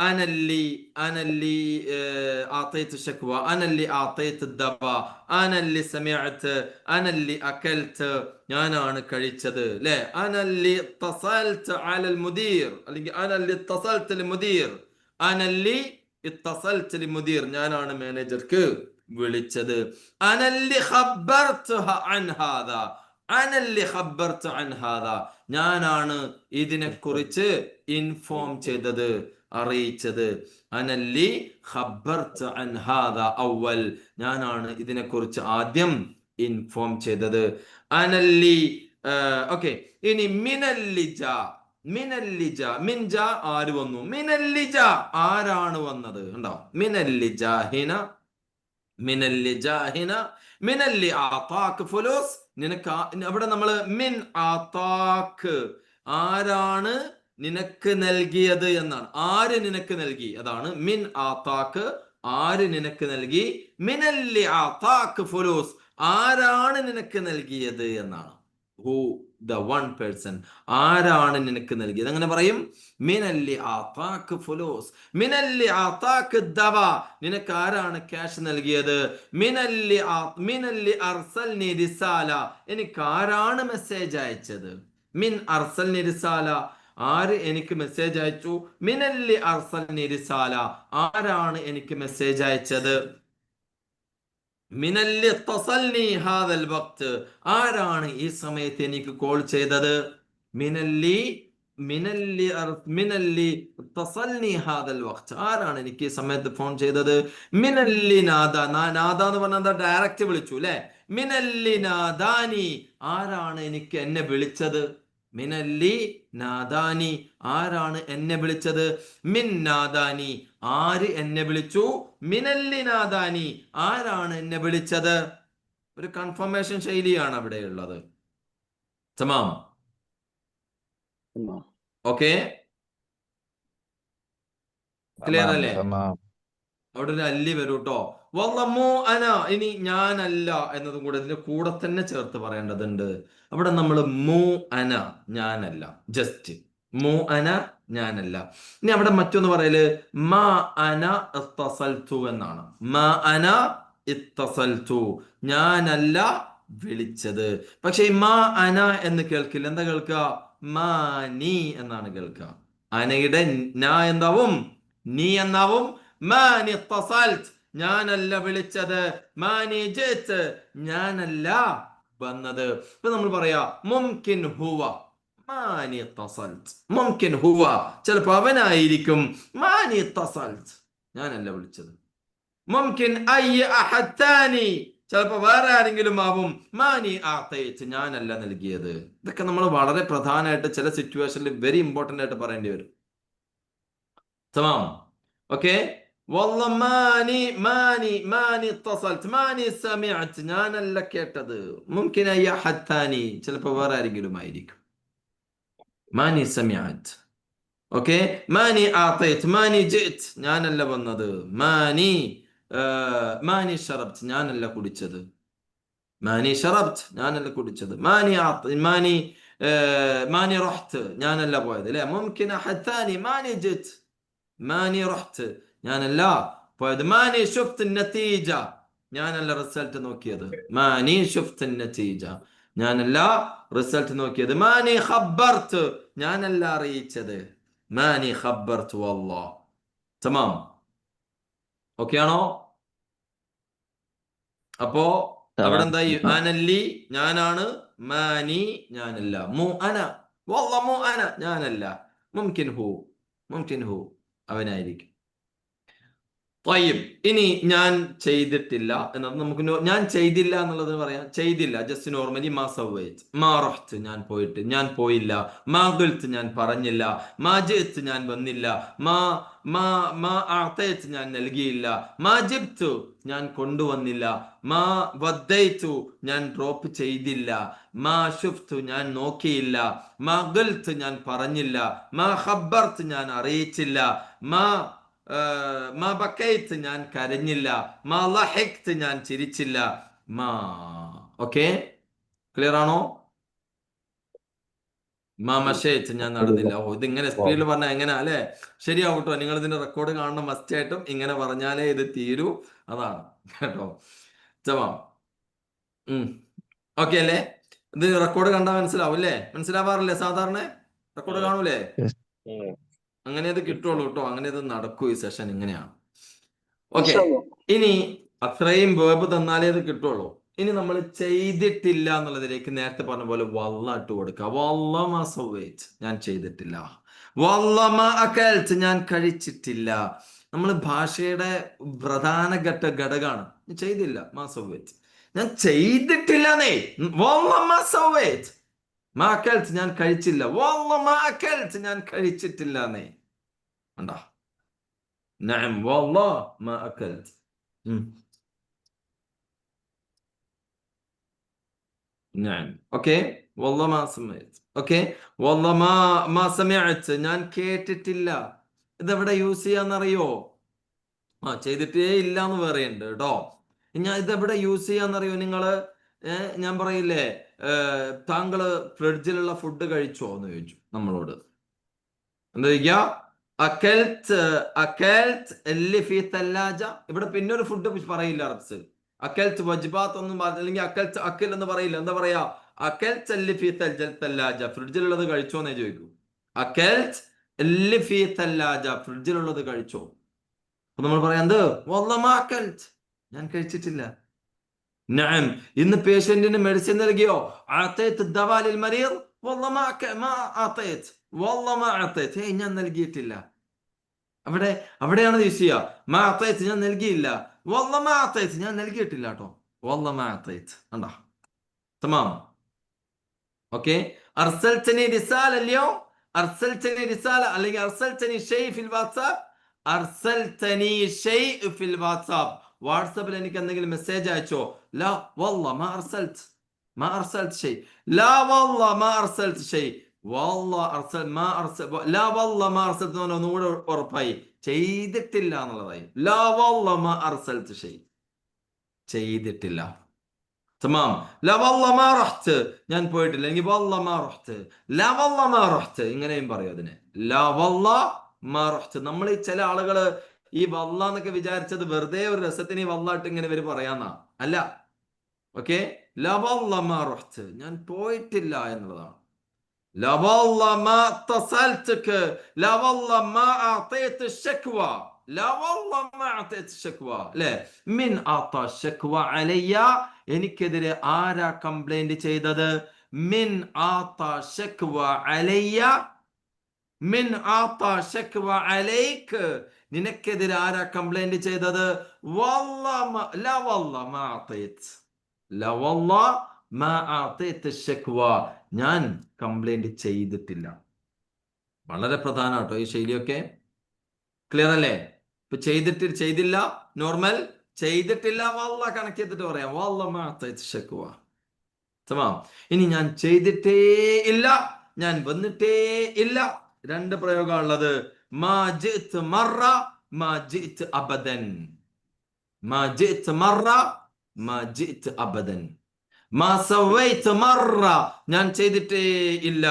അനല്ലി അഅതൈതു ശക്വ, അനല്ലി അഅതൈതു ദവാ, അനല്ലി സമിഅ്ത, അനല്ലി അകൽത, ഞാനാണ് കഴിച്ചത്, അല്ലേ? അനല്ലി ഇത്തസൽത അലൽ മുദീർ, അല്ലെങ്കിൽ അനല്ലി ഇത്തസൽത ലിൽ മുദീർ. അനല്ലി ഇത്തസൽത ലിൽ മുദീർ, ഞാനാണ് മാനേജർക്ക് വിളിച്ചത്. അനല്ലി ഖബ്ബർതുഹ അൻ ഹാദാ, അനല്ലി ഖബ്ബർതു അൻ ഹാദാ, ഞാനാണ് ഇതിനെക്കുറിച്ച് ഇൻഫോം ചെയ്തത്, അറിയിച്ചത്. അനല്ലി ഖബ്ബർതു അൻ ഹാദാ അവൽ, ഞാനാണ് ഇതിനെക്കുറിച്ച് ആദ്യം ഇൻഫോം ചെയ്തത്. അനല്ലി. ഓക്കെ, ഇനി മിനല്ലിജ. മിനല്ലിജ, മിൻജ ആര് വന്നു? മിനല്ലിജ, ആരാണ് വന്നത്? ഉണ്ടോ? മിനല്ലിജാഹിന, മിനല്ലിജാഹിന, മിനല്ലി ആതാക്ക് ഫുലൂസ്, നിനക്ക് അവിടെ നമ്മള് മിൻ ആതാക്ക്, ആരാണ് നിനക്ക് നൽകിയത് എന്നാണ്. ആര് നിനക്ക് നൽകി? അതാണ് മിൻ ആതാക്ക്, ആര് നിനക്ക് നൽകി. മിനല്ലി ആതാക്ക് ഫുലൂസ്, ആരാണ് നിനക്ക് നൽകിയത് എന്നാണ്. ഹു, ദ വൺ പേഴ്സൺ, ആരാണ് നിനക്ക് നൽകിയത്. അങ്ങനെ പറയും. മിനല്ലി ആതാക്ക് ഫുലൂസ്, മിനല്ലി ആതാക്ക് ദവാ, നിനക്ക് ആരാണ് ക്യാഷ് നൽകിയത്. മിനല്ലി അർസൽനി റിസാല, എനിക്ക് ആരാണ് മെസ്സേജ് അയച്ചത്. മിൻ അർസൽനി റിസാല, ആര് എനിക്ക് മെസ്സേജ് അയച്ചു. മിനല്ലി അർസൽനി റിസാല, ആരാണ് എനിക്ക് മെസ്സേജ് അയച്ചത്. മിനല്ലി തസൽനി ഹാദൽ വഖ്ത്, ആരാണ് ഈ സമയത്ത് എനിക്ക് കോൾ ചെയ്തത്? മിനല്ലി മിനല്ലി തസൽനി ഹാദൽ വഖ്ത്, ആരാണ് എനിക്ക് ഈ സമയത്ത് ഫോൺ ചെയ്തത്? മിനല്ലി നാദ, നാദ എന്ന് പറഞ്ഞാൽ ഡയറക്റ്റ് വിളിച്ചു അല്ലെ? മിനല്ലി നാദാനി, ആരാണ് എന്നെ വിളിച്ചത്? മിനല്ലി നാദാനി, ആരാണ് എന്നെ വിളിച്ചത്? മിൻ നാദാനി, ആര് എന്നെ വിളിച്ചു? മിനല്ലി നാദാനി, ആരാണ് എന്നെ വിളിച്ചത്? ഒരു കൺഫർമേഷൻ ശൈലിയാണ് അവിടെ ഉള്ളത്. തമാം. ഓക്കെ, ക്ലിയർ അല്ലേ? അവിടെ ഒരു അല്ലി വരൂ കേട്ടോ. വല്ലമു അന, ഇനി ഞാനല്ല എന്നതും കൂടെ ഇതിന്റെ കൂടെ തന്നെ ചേർത്ത് പറയേണ്ടതുണ്ട്. അവിടെ നമ്മൾ മു അന, ഞാനല്ല, ജസ്റ്റ് മു അന, ഞാനല്ല. ഇനി അവിടെ മറ്റൊന്ന് പറയല് മാ അന ഇത്തസൽതു എന്നാണ്. മാ അന ഇത്തസൽതു, ഞാനല്ല വിളിച്ചത്. പക്ഷെ ഈ മാ അന എന്ന് കേൾക്കില്ല. എന്താ കേൾക്കുക? മാനി എന്നാണ് കേൾക്കുക. അനയുടെ നാ എന്താവും? നീ എന്നാവും. മാനി ഇത്തസൽത്, ഞാനല്ല വിളിച്ചത്. മാനി ജിത്, ഞാനല്ല വന്നത്. ഇപ്പൊ നമ്മൾ പറയാ മുംകിൻ ഹുവ മാനി ഇത്തസൽത്, മുംകിൻ ഹുവ, ചിലപ്പോ അവനായിരിക്കും. മാനി ഇത്തസൽത്, ഞാനല്ല വിളിച്ചത്. മുംകിൻ അയ്യ അഹദ് താനി, ചിലപ്പോ വേറെ ആരെങ്കിലും ആവും. മാനി ആതൈത്, ഞാനല്ല നൽകിയത്. ഇതൊക്കെ നമ്മൾ വളരെ പ്രധാനമായിട്ട് ചില സിറ്റുവേഷനിൽ വെരി ഇമ്പോർട്ടന്റ് ആയിട്ട് പറയേണ്ടി വരും. തമാം. ഓക്കെ, മാനി ഇത്തസൽത്, മാനി സമിഅത്, ഞാനല്ല കേട്ടത്. മുംകിൻ അയ്യ അഹദ് താനി, ചിലപ്പോ വേറെ ആരെങ്കിലും ആയിരിക്കും. മാനി സമിഅത്. ഓക്കെ, മാനി ആതൈത്, മാനി ജിത്, ഞാനല്ല വന്നത്. മാനി ശറബ്ത്, ഞാനല്ല കുടിച്ചത്. മാനി ശറബ്ത്, ഞാനല്ല കുടിച്ചത്. മാനി റഹ്ത്, ഞാനല്ല പോയത് അല്ലെ? മുംകിൻ അഹദ് താനി, മാനി ജിത്, മാനി റഹ്ത്, ഞാനല്ല പോയത്. മാനി ശുഫ്ത് നതീജ, ഞാനല്ല റിസൾട്ട് നോക്കിയത്. മാനി ശുഫ്ത് നതീജ, ഞാനല്ല റിസൾട്ട് നോക്കിയത്. മാനി ഖബ്ബർത്, ഞാനല്ല അറിയിച്ചത്. മാനി ഖബ്ബർത് വല്ലാഹ്. തമാം. ഓക്കെ ആണോ? അപ്പോ അവിടെ എന്തായി? അനല്ലി, ഞാനാണ്. മാനി, ഞാനല്ല. മു അന, വല്ലാഹ് മു അന, ഞാനല്ല. മുംകിൻ ഹു, അവനായിരിക്കും. ഇനി ഞാൻ ചെയ്തിട്ടില്ല എന്നത് നമുക്ക് ഞാൻ ചെയ്തില്ല എന്നുള്ളത് പറയാം. ചെയ്തില്ല ജസ്റ്റ് നോർമലി മാ സവൈത്, മാ റഹ്ത്, ഞാൻ പോയില്ല. മാ ഖുൽത്, ഞാൻ പറഞ്ഞില്ല. മാ ജിത്, ഞാൻ വന്നില്ല. മാ അഅതൈത്, ഞാൻ നൽകിയില്ല. മാ ജിബ്തു, ഞാൻ കൊണ്ടുവന്നില്ല. മാ വദ്ദൈതു, ഞാൻ ഡ്രോപ്പ് ചെയ്തില്ല. മാ ശുഫ്തു, ഞാൻ നോക്കിയില്ല. മാ ഖുൽത്, ഞാൻ പറഞ്ഞില്ല. മാ ഖബ്ബർത്, ഞാൻ അറിയിച്ചില്ല. മാ ബക്കൈത്ത്, ഞാൻ കരഞ്ഞില്ല. മാ ലഹിഖ്ത്, ഞാൻ ചിരിച്ചില്ല. ഓക്കെ, ക്ലിയർ ആണോ? മാ മശൈത്ത്, ഞാൻ നടന്നില്ല. ഇതിങ്ങനെ സ്പീഡിൽ പറഞ്ഞാൽ എങ്ങനെ അല്ലെ? ശരിയാവും കേട്ടോ. നിങ്ങൾ ഇതിന്റെ റെക്കോർഡ് കാണണം മസ്റ്റ് ആയിട്ടും. ഇങ്ങനെ പറഞ്ഞാലേ ഇത് തീരൂ, അതാണ് കേട്ടോ. ചമാ. ഓക്കെ അല്ലേ? ഇത് റെക്കോർഡ് കണ്ടാൽ മനസ്സിലാവും അല്ലേ? മനസ്സിലാവാറില്ലേ സാധാരണ? റെക്കോർഡ് കാണൂലേ? അങ്ങനെ ഇത് കിട്ടുള്ളൂ കേട്ടോ. അങ്ങനെ ഇത് നടക്കൂ. ഈ സെഷൻ ഇങ്ങനെയാണ്. ഓക്കെ, ഇനി അത്രയും വേർബ് തന്നാലേ ഇത് കിട്ടുള്ളൂ. ഇനി നമ്മൾ ചെയ്തിട്ടില്ല എന്നുള്ളതിലേക്ക് നേരത്തെ പറഞ്ഞ പോലെ വല്ല ഇട്ട് കൊടുക്കുക. വല്ല മാ സവൈത്, ഞാൻ ചെയ്തിട്ടില്ല. വല്ല മാ അകൽത്, ഞാൻ കഴിച്ചിട്ടില്ല. നമ്മൾ ഭാഷയുടെ പ്രധാന ഘടകമാണ്. ചെയ്തില്ല, മാ സവൈത്, ഞാൻ ചെയ്തിട്ടില്ലെന്നേ. വല്ല മാ സവൈത്, മാ അകൽത്, ഞാൻ കഴിച്ചില്ല. വല്ല മാ അകൽത്, ഞാൻ കഴിച്ചിട്ടില്ലെന്നേ. കണ്ടാ? നഅം വല്ലാഹ് മാ അകൽത്. നഅം. ഓക്കെ, വല്ലാഹ് മാ സമഅത്. ഓക്കെ, വല്ലാഹ് മാ സമഅത്, ഞാൻ കേട്ടിട്ടില്ല. ഇതെവിടെ യൂസ് ചെയ്യാന്നറിയോ? ചെയ്തിട്ടേ ഇല്ല എന്ന് പറയുന്നുണ്ട് കേട്ടോ. ഞാൻ ഇതെവിടെ യൂസ് ചെയ്യാന്നറിയോ നിങ്ങള്? ഞാൻ പറയില്ലേ, താങ്കള് ഫ്രിഡ്ജിലുള്ള ഫുഡ് കഴിച്ചോ എന്ന് ചോദിച്ചു നമ്മളോട്. എന്താ ചോദിക്കാ? അക്കൽത്ത് اللي في الثلاجة. ഇവിടെ പിന്നെ ഒരു ഫുഡ് പറയില്ല അറബ്സിൽ. അക്കൽത്ത് വജ്ബാത്ത് ഒന്നും അല്ലെങ്കിൽ അക്കൽത്ത് അക്കൽ എന്ന് പറയില്ല. എന്താ പറയാ? അക്കൽത്ത് اللي في الثلاجة, ഫ്രിഡ്ജിലുള്ളത് കഴിച്ചോ എന്നേ ചോദിക്കൂ. അക്കൽത്ത് اللي في الثلاجة, ഫ്രിഡ്ജിലുള്ളത് കഴിച്ചോ. അപ്പൊ നമ്മൾ പറയാം എന്ത്? والله ما أكلت, ഞാൻ കഴിച്ചിട്ടില്ല. നഅം. ഇന്ന് പേഷ്യന്റിന് മെഡിസിൻ നൽകിയോ? അഅതൈത ദവാ ലിൽ മരീദ്? വല്ലാ മാ അഅതൈത്. വല്ലാ മാ അഅതൈത്. ഞാൻ നൽകിയിട്ടില്ല. അവിടെയാണ് വിഷയ. മാ അഅതൈത്, ഞാൻ നൽകിയില്ല. വല്ലാ മാ അഅതൈത്, ഞാൻ നൽകിയിട്ടില്ല കേട്ടോ. വല്ലാ മാ അഅതൈത്. കണ്ടോ? തമാം. ഓക്കെ. അർസൽതനി റിസാല اليوم, അർസൽതനി റിസാല അല്ലെങ്കിൽ അർസൽതനി ഷൈ ഫിൽ വാട്സ്ആപ്പ്. അർസൽതനി ഷൈ ഫിൽ വാട്സ്ആപ്പ്. വാട്സ്ആപ്പിൽ എനിക്ക് എന്തെങ്കിലും മെസ്സേജ് അയച്ചോ? ലാ വല്ലാ മാ അർസൽത്. മാ അർസൽത് ഷൈ. ലാ വല്ലാ മാ അർസൽത് ഷൈ. വല്ലാ അർസൽ മാ അർസൽ ലാ വല്ലാ മാ അർസൽത് ഒന്നുകൂടെ ഉറപ്പായി ചെയ്തിട്ടില്ല എന്നുള്ളതായി. ലാ വല്ലാ മാ അർസൽത് ഷൈ, ചെയ്തിട്ടില്ല. തമാം. ലാ വല്ലാ മാ റഹ്ത്, ഞാൻ പോയിട്ടില്ല. എങ്കിൽ വല്ലാ മാ റഹ്ത്. ലാ വല്ലാ മാ റഹ്ത്, ഇങ്ങനെയും പറയും അതിനെ. ലാ വല്ലാ മാ റഹ്ത്. നമ്മൾ ഈ ചില ആളുകള് ഈ വല്ലാ എന്നൊക്കെ വിചാരിച്ചത് വെറുതെ ഒരു രസത്തിന് ഈ വല്ലാട്ട് ഇങ്ങനെ ഇവര് പറയാന്നാ. അല്ല. ഓക്കെ. ലാ വല്ലാ മാ റഹ്ത്, ഞാൻ പോയിട്ടില്ല എന്നുള്ളതാണ്. ലാ വല്ലാ മാ തസൽതുക. ലാ വല്ലാ മാ അഅതൈത ശക്വ. ലാ വല്ലാ മാ അഅതൈത ശക്വ. അല്ലേ? മിൻ ആത ശക്വ അലയ്യ, എനിക്കെതിരെ ആരാ കംപ്ലൈന്റ് ചെയ്തത്? മിൻ ആത ശക്വ അലയ്യ. മിൻ ആത ശക്വ അലൈക്, നിനക്കെതിരെ ആരാ കംപ്ലൈന്റ് ചെയ്തത്? വല്ലാ ലാ വല്ലാ മാ അഅതൈത്. ലാ വല്ലാ മാ അഅതൈത ശക്വ, ഞാൻ കംപ്ലൈന്റ് ചെയ്തിട്ടില്ല. വളരെ പ്രധാനമാട്ടോ ഈ ശൈലിയൊക്കെ. ക്ലിയർ അല്ലേ? ഇപ്പൊ ചെയ്തില്ല നോർമൽ, ചെയ്തിട്ടില്ല വല്ലാ കണക്ട് ചെയ്തിട്ട് പറയാം. വല്ലാ മാ അഅതൈത ശക്വ. തമാം. ഇനി ഞാൻ ചെയ്തിട്ടേ ഇല്ല, ഞാൻ വന്നിട്ടേ ഇല്ല. രണ്ട് പ്രയോഗമുള്ളത്. മാ ജിഅ്ത് മറ, മാ ജിഅ്ത് അബദൻ. മാ ജിഅ്ത് മറ, മാ ജിഅ്ത് അബദൻ. മാ സവൈത് മറ, ഞാൻ ചെയ്തിട്ടേ ഇല്ല.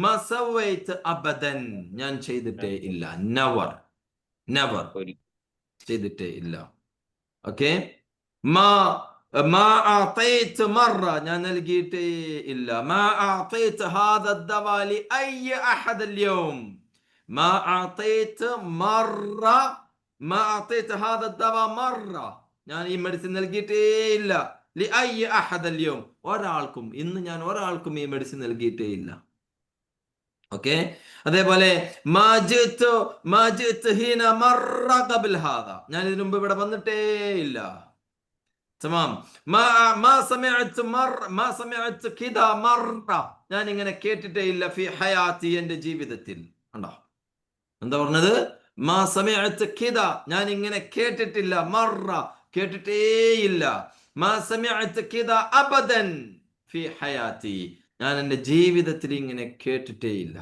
മാ സവൈത് അബദൻ, ഞാൻ ചെയ്തിട്ടേ ഇല്ല. നെവർ, നെവർ, ചെയ്തിട്ടേ ഇല്ല. ഓക്കെ. മാ അഅതൈത് മറ, ഞാൻ നൽകിയിട്ടേ ഇല്ല. മാ അഅതൈത് ഹാദ الدواء لأي أحد اليوم. മാ അഅതൈത് മറ, മാ അഅതൈത് ഹാദ الدواء മറ, ഞാൻ ഈ മെഡിസിൻ നൽകിയിട്ടേ ഇല്ല. لأي أحد اليوم, ഒരാൾക്കും, ഇന്ന് ഞാൻ ഒരാൾക്കും ഈ മെഡിസിൻ നൽകിയിട്ടേ ഇല്ല. ഓക്കെ. അതേപോലെ മാ ജിഅ്ത് ഹീന മറ ഖബൽ ഹാദ, ഞാൻ ഇതിനു മുമ്പ് ഇവിടെ വന്നിട്ടേ ഇല്ല. തമാം. മാ സമിഅ്ത് കിദാ മറ, ഞാൻ ഇങ്ങനെ കേട്ടിട്ടേ ഇല്ല. ഫി ഹയാത്തി, എന്റെ ജീവിതത്തിൽ. കണ്ടോ എന്താ പറഞ്ഞത്? മാ സമിഅ്ത് കിദാ, ഞാൻ ഇങ്ങനെ കേട്ടിട്ടില്ല. മറ, കേട്ടിട്ടേ ഇല്ല. മാ സമിഅ്ത് കിദാ അബദൻ ഫി ഹയാത്തി, ഞാൻ എന്റെ ജീവിതത്തിൽ ഇങ്ങനെ കേട്ടിട്ടേ ഇല്ല.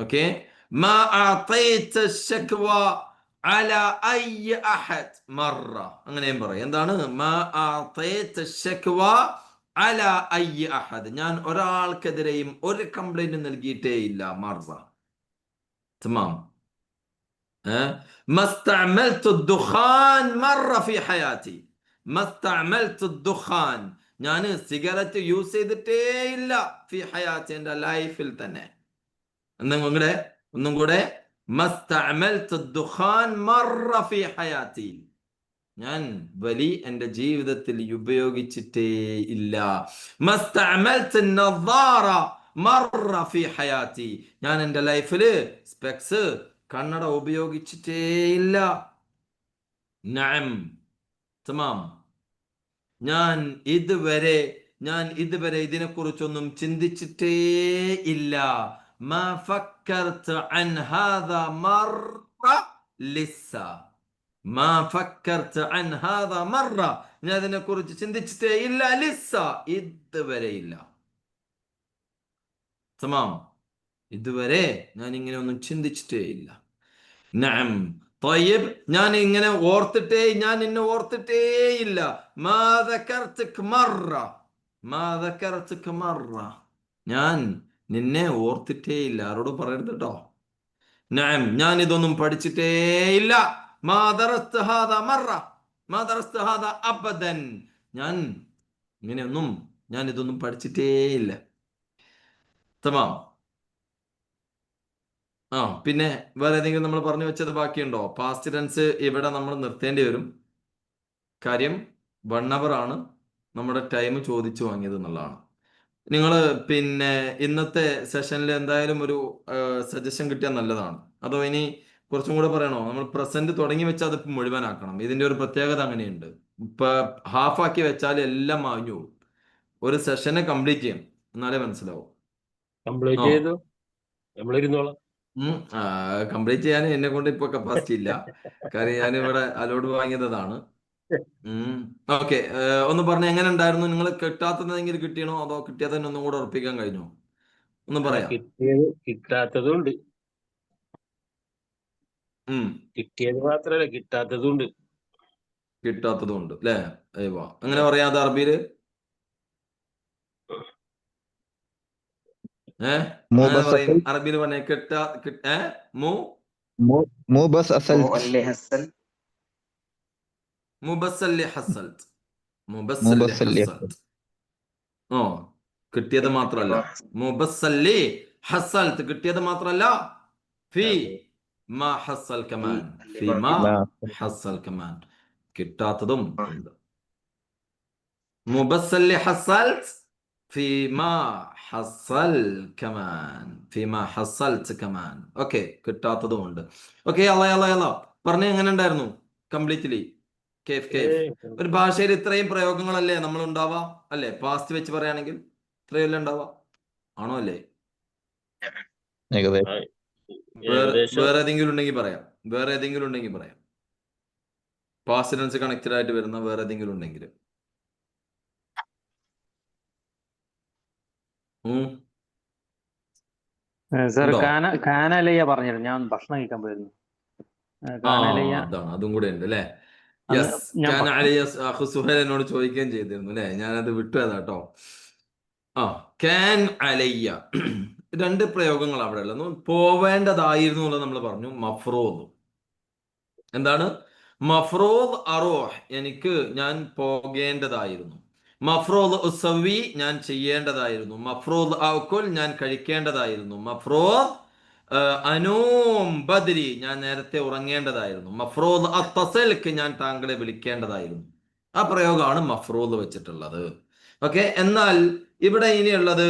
ഓക്കെ. മാ അഅതൈത ശക്വ അല അയ്യ അഹദ് മറ, അങ്ങനെയും പറയും. എന്താണ്? മാ അഅതൈത ശക്വ അല അയ്യ അഹദ്, ഞാൻ ഒരാൾക്കെതിരെയും ഒരു കംപ്ലൈന്റ് നൽകിയിട്ടേ ഇല്ല. മറ. തമാം. മസ്തഅമൽതു ദുഖാൻ മറ ഫി ഹയാതി. മസ്തഅമൽതു ദുഖാൻ, ഞാൻ സിഗരറ്റ് യൂസ് ചെയ്തിട്ടേ ഇല്ല. ഫി ഹയാതി, എന്റെ ലൈഫിൽ തന്നെ. ഒന്നും കൂടെ. മസ്തഅമൽതു ദുഖാൻ മറ ഫി ഹയാതി, ഞാൻ വലി എന്റെ ജീവിതത്തിൽ ഉപയോഗിച്ചിട്ടേ ഇല്ല. മസ്തഅമൽതു നദാറ മറ ഫി ഹയാതി, ഞാൻ എന്റെ ലൈഫില് സ്പെക്സ്, കണ്ണട ഉപയോഗിച്ചിട്ടേ ഇല്ല. നഅം. തമാം. ഞാൻ ഇതുവരെ ഇതിനെക്കുറിച്ചൊന്നും ചിന്തിച്ചിട്ടേ ഇല്ല. മാ ഫക്കർതു അൻ ഹാദാ മറ ലിസ്സ. മാ ഫക്കർതു അൻ ഹാദാ മറ, ഞാൻ ഇതിനെക്കുറിച്ച് ചിന്തിച്ചിട്ടേ ഇല്ല. ലിസ്സ, ഇതുവരെ ഇല്ല. തമാം. ഇതുവരെ ഞാൻ ഇങ്ങനെ ഒന്നും ചിന്തിച്ചിട്ടേ ഇല്ല. നഅം. طيب, ഞാൻ ഇങ്ങനെ ഞാൻ നിന്നെ ഓർത്തിട്ടേ ഇല്ല. മാ ദകർതുക മറ, മാ ദകർതുക മറ, ഞാൻ നിന്നെ ഓർത്തിട്ടേ ഇല്ല. ആരോടും പറയരുത് കേട്ടോ. നഅം. ഞാൻ ഇതൊന്നും പഠിച്ചിട്ടേ ഇല്ല. മാ ദറസ്തു ഹാദാ മറ, മാ ദറസ്തു ഹാദാ അബദൻ, ഞാൻ ഇതൊന്നും പഠിച്ചിട്ടേ ഇല്ല. തമാം. പിന്നെ വേറെ ഏതെങ്കിലും നമ്മൾ പറഞ്ഞു വെച്ചത് ബാക്കിയുണ്ടോ? പാസ്റ്റ് ടെൻസ് ഇവിടെ നമ്മൾ നിർത്തേണ്ടി വരും. കാര്യം 1 hour ആണ് നമ്മുടെ ടൈം ചോദിച്ചു വാങ്ങിയത് എന്നുള്ളതാണ്. നിങ്ങൾ പിന്നെ ഇന്നത്തെ സെഷനിൽ എന്തായാലും ഒരു സജഷൻ കിട്ടിയാൽ നല്ലതാണ്. അതോ ഇനി കുറച്ചും കൂടെ പറയണോ? നമ്മൾ പ്രസന്റ് തുടങ്ങി വെച്ചാൽ അത് മുഴുവനാക്കണം. ഇതിന്റെ ഒരു പ്രത്യേകത അങ്ങനെയുണ്ട്. ഇപ്പൊ ഹാഫാക്കി വെച്ചാൽ എല്ലാം മാഞ്ഞു പോകും. ഒരു സെഷനെ കംപ്ലീറ്റ് ചെയ്യണം, എന്നാലേ മനസ്സിലാവും. കംപ്ലീറ്റ് ആ. ചെയ്തു നമ്മളിരുന്നോളാം. കംപ്ലീറ്റ് ചെയ്യാൻ എന്നെ കൊണ്ട് ഇപ്പൊ കപ്പാസിറ്റി ഇല്ല. കാര്യം ഞാൻ ഇവിടെ അലോഡ് വാങ്ങിയതാണ്. ഓക്കെ, ഒന്ന് പറഞ്ഞ എങ്ങനെ ഉണ്ടായിരുന്നു? നിങ്ങൾ കിട്ടാത്തതെങ്കിലും കിട്ടിയണോ, അതോ കിട്ടിയാത്തന്നെ ഒന്നും കൂടെ ഉറപ്പിക്കാൻ കഴിഞ്ഞോ? ഒന്ന് പറയാം. കിട്ടാത്തതും ഉണ്ട്, കിട്ടിയത് മാത്രല്ല കിട്ടാത്തതും ഉണ്ട്. കിട്ടാത്തതും ഉണ്ട് അല്ലേ? അങ്ങനെ പറയാതെ അറബിയില് അങ്ങനെ പറയും. അറബിയിൽ പറഞ്ഞ കിട്ടിയത് മാത്രല്ല, മുബസ്സല്ലി ഹസ്സൽത്ത് കിട്ടിയത് മാത്രല്ല, ഫീ മാ ഹസ്സൽ കമാൻ, ഫീ മാ ഹസ്സൽ കമാൻ കിട്ടാത്തതും ഉണ്ട്. മുബസ്സല്ലി ഹസ്സൽത്ത് ഫീ മാ ഹസ്സൽ കമാൻ, ഫീ മാ ഹസ്സൽത്ത് കമാൻ. ഓക്കെ, കിട്ടാത്തതും ഉണ്ട്. ഓക്കെ, അല്ല പറഞ്ഞ എങ്ങനെ ഉണ്ടായിരുന്നു കംപ്ലീറ്റ്ലി? ഒരു ഭാഷയിൽ ഇത്രയും പ്രയോഗങ്ങളല്ലേ നമ്മൾ ഉണ്ടാവാ അല്ലേ? പാസ്റ്റ് വെച്ച് പറയുകയാണെങ്കിൽ ഇത്രയല്ലേ ഉണ്ടാവാ? ആണോ അല്ലേ? വേറെ ഏതെങ്കിലും ഉണ്ടെങ്കിൽ പറയാം. പാസ്റ്റ് ടെൻസ് കണക്റ്റഡ് ആയിട്ട് വരുന്ന വേറെ ഏതെങ്കിലും ഉണ്ടെങ്കിൽ. കാനലയ്യ പറഞ്ഞിരുന്നു. ഞാൻ ഭക്ഷണം കഴിക്കാൻ പോയിരുന്നു. അതാണ്, അതും കൂടെ ഉണ്ട് അല്ലേ? സുഹൈൽ എന്നോട് ചോദിക്കുകയും ചെയ്തിരുന്നു അല്ലെ, ഞാനത് വിട്ടുപോയതാട്ടോ. കാൻ അലയ്യ 2 പ്രയോഗങ്ങൾ അവിടെ ഉള്ളത്. പോവേണ്ടതായിരുന്നു എന്നുള്ളത് നമ്മൾ പറഞ്ഞു. മഫ്റൂദ് എന്താണ്? മഫ്റൂദ് അറൂഹ്, ഞാൻ പോകേണ്ടതായിരുന്നു. മഫ്റൂദ് ഉസവി, ഞാൻ ചെയ്യേണ്ടതായിരുന്നു. മഫ്റൂദ് അക്കുൽ, ഞാൻ കഴിക്കേണ്ടതായിരുന്നു. മഫ്റൂദ് അനൂം ബദ്രി, ഞാൻ നേരത്തെ ഉറങ്ങേണ്ടതായിരുന്നു. മഫ്റൂദ് അത്തസിൽക്ക്, ഞാൻ താങ്കളെ വിളിക്കേണ്ടതായിരുന്നു. ആ പ്രയോഗമാണ് മഫ്റൂദ് വെച്ചിട്ടുള്ളത്. ഓക്കെ, എന്നാൽ ഇവിടെ ഇനിയുള്ളത്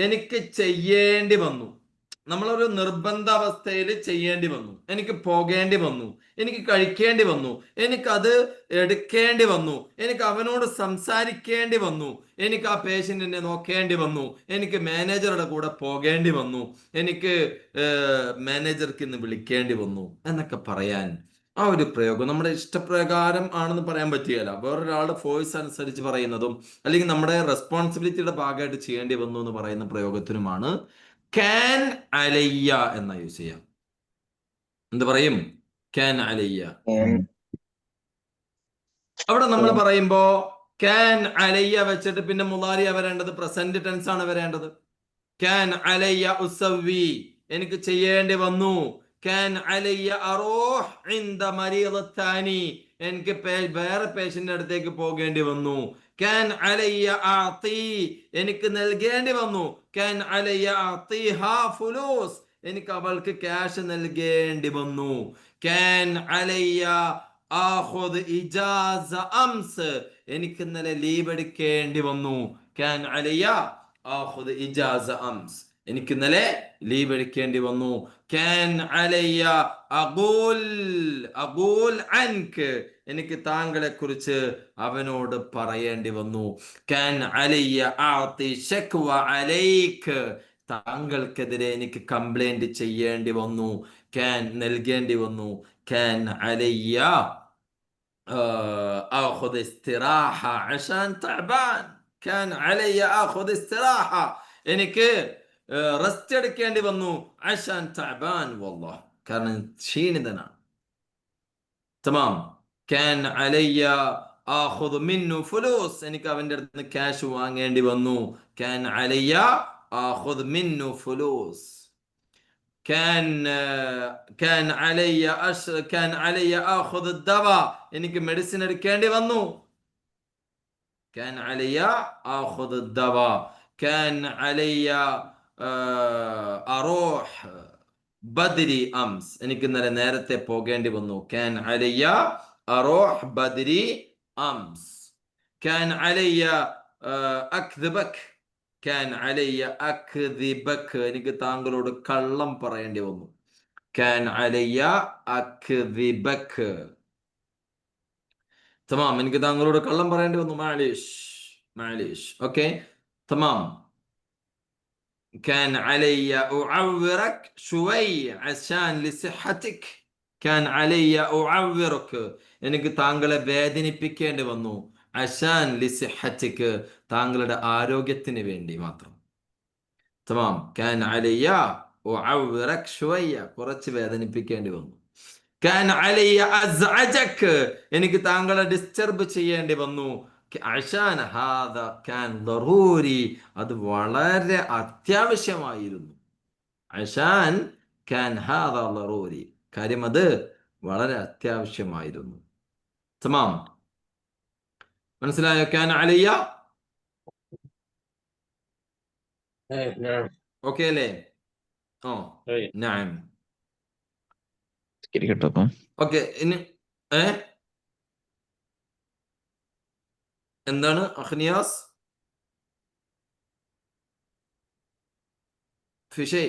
എനിക്ക് ചെയ്യേണ്ടി വന്നു. നമ്മളൊരു നിർബന്ധാവസ്ഥയിൽ ചെയ്യേണ്ടി വന്നു. എനിക്ക് പോകേണ്ടി വന്നു, എനിക്ക് കഴിക്കേണ്ടി വന്നു, എനിക്കത് എടുക്കേണ്ടി വന്നു, എനിക്ക് അവനോട് സംസാരിക്കേണ്ടി വന്നു, എനിക്ക് ആ പേഷ്യന്റിനെ നോക്കേണ്ടി വന്നു, എനിക്ക് മാനേജറുടെ കൂടെ പോകേണ്ടി വന്നു, എനിക്ക് മാനേജർക്ക് ഇന്ന് വിളിക്കേണ്ടി വന്നു എന്നൊക്കെ പറയാൻ ആ ഒരു പ്രയോഗം നമ്മുടെ ഇഷ്ടപ്രകാരം ആണെന്ന് പറയാൻ പറ്റുകയില്ല. വേറൊരാളുടെ ഫോഴ്സ് അനുസരിച്ച് പറയുന്നതും അല്ലെങ്കിൽ നമ്മുടെ റെസ്പോൺസിബിലിറ്റിയുടെ ഭാഗമായിട്ട് ചെയ്യേണ്ടി വന്നു എന്ന് പറയുന്ന പ്രയോഗത്തിനുമാണ് കാൻ അലയ്യ എന്ന യൂസ് ചെയ്യാം. എന്ത് പറയും? കാൻ അലയ്യ. അവിടെ നമ്മൾ പറയുമ്പോ കാൻ അലയ്യ വെച്ചിട്ട് പിന്നെ മുളാരിയ വരേണ്ടത് പ്രസന്റ് ടെൻസ് ആണ് വരേണ്ടത്. കാൻ അലയ്യ ഉസവി, എനിക്ക് ചെയ്യേണ്ടി വന്നു. കാൻ അലയ്യ അറൂഹ് ഇൻദ മരീദ് താനി, എനിക്ക് വേറെ പേഷ്യന്റിന്റെ അടുത്തേക്ക് പോകേണ്ടി വന്നു. കാൻ അലയ്യ അഅതി, എനിക്ക് നൽകേണ്ടി വന്നു. കാൻ അലയ്യ അഅതിഹാ ഫുലൂസ്, എനിക്ക് അവൾക്ക് ക്യാഷ് നൽകേണ്ടി വന്നു. കാൻ അലയ്യ ആഖുദ് ഇജാസ അംസ്, എനിക്ക് ഇന്നലെ ലീവ് എടുക്കേണ്ടി വന്നു. കാൻ അലയ്യ ആഖുദ് ഇജാസ അംസ്, എനിക്ക് ഇന്നലെ ലീവ് എടുക്കേണ്ടി വന്നു. കാൻ അലയ്യ അഖൂൽ അൻക്, എനിക്ക് താങ്കളെ കുറിച്ച് അവനോട് പറയേണ്ടി വന്നു. കാൻ അലയ്യ അഅതി ശക്വ അലൈക്, താങ്കൾക്കെതിരെ എനിക്ക് കംപ്ലൈന്റ് ചെയ്യേണ്ടി വന്നു. കാൻ നൽകേണ്ടി വന്നു. കാൻ അലയ്യ ആഖുദ് ഇസ്തിറാഹ അശാൻ തഅബാൻ, കാൻ അലയ്യ ആഖുദ് ഇസ്തിറാഹ, എനിക്ക് റെസ്റ്റ് എടുക്കേണ്ടി വന്നു. അശാൻ തഅബാൻ വല്ലാഹ്, കാരണം ക്ഷീണിതനാണ്. തമാം. കാൻ അലയ്യ ആഖുദ് മിന്നു ഫുലൂസ്, എനിക്ക് അവന്റെ അടുത്ത് നിന്ന് ക്യാഷ് വാങ്ങേണ്ടി വന്നു. കാൻ അലയ്യ ആഖുദ് മിന്നു ഫുലൂസ്. കാൻ അലയ്യ ആഖുദ് ദവ, എനിക്ക് മെഡിസിൻ എടുക്കേണ്ടി വന്നു. കാൻ അലയ്യ ആഖുദ് ദവ. കാൻ അലയ്യ അറൂഹ് ബദ്രി അംസ്, എനിക്ക് ഇന്നലെ നേരത്തെ പോകേണ്ടി വന്നു. കാൻ അലയ്യ അറൂഹ് ബദ്രി അംസ്. كان علي أكذبك. كان علي أكذبك. എനിക്ക് താങ്കളോട് കള്ളം പറയേണ്ടി വന്നു. كان علي أكذبك. تمام. എനിക്ക് താങ്കളോട് കള്ളം പറയേണ്ടി വന്നു. معليش. اوكي تمام. كان علي أعورك شوي عشان لصحتك. كان علي أعورك. എനിക്ക് താങ്കളെ വേദനിപ്പിക്കേണ്ടി വന്നു. عشان لصحتك. താങ്കളുടെ ആരോഗ്യത്തിന് വേണ്ടി മാത്രം. تمام. كان علي أعورك شوية. കുറച്ച് വേദനിപ്പിക്കേണ്ടി വന്നു. كان علي أزعجك. എനിക്ക് താങ്കളെ ഡിസ്റ്റർബ് ചെയ്യേണ്ടി വന്നു. عشان هذا كان ضروري. അത് വളരെ അത്യാവശ്യമായിരുന്നു. عشان كان هذا ضروري. കാര്യം അത് വളരെ അത്യാവശ്യമായിരുന്നു. تمام. മനസ്സിലായോ? كان علي. نعم. ഓക്കെ അല്ലേ? أي. نعم. ഇരിക്കട്ടെ അപ്പം. ഓക്കെ. ഇനി എന്താണ് അഖ്നിയാസ്? ഫിഷേ.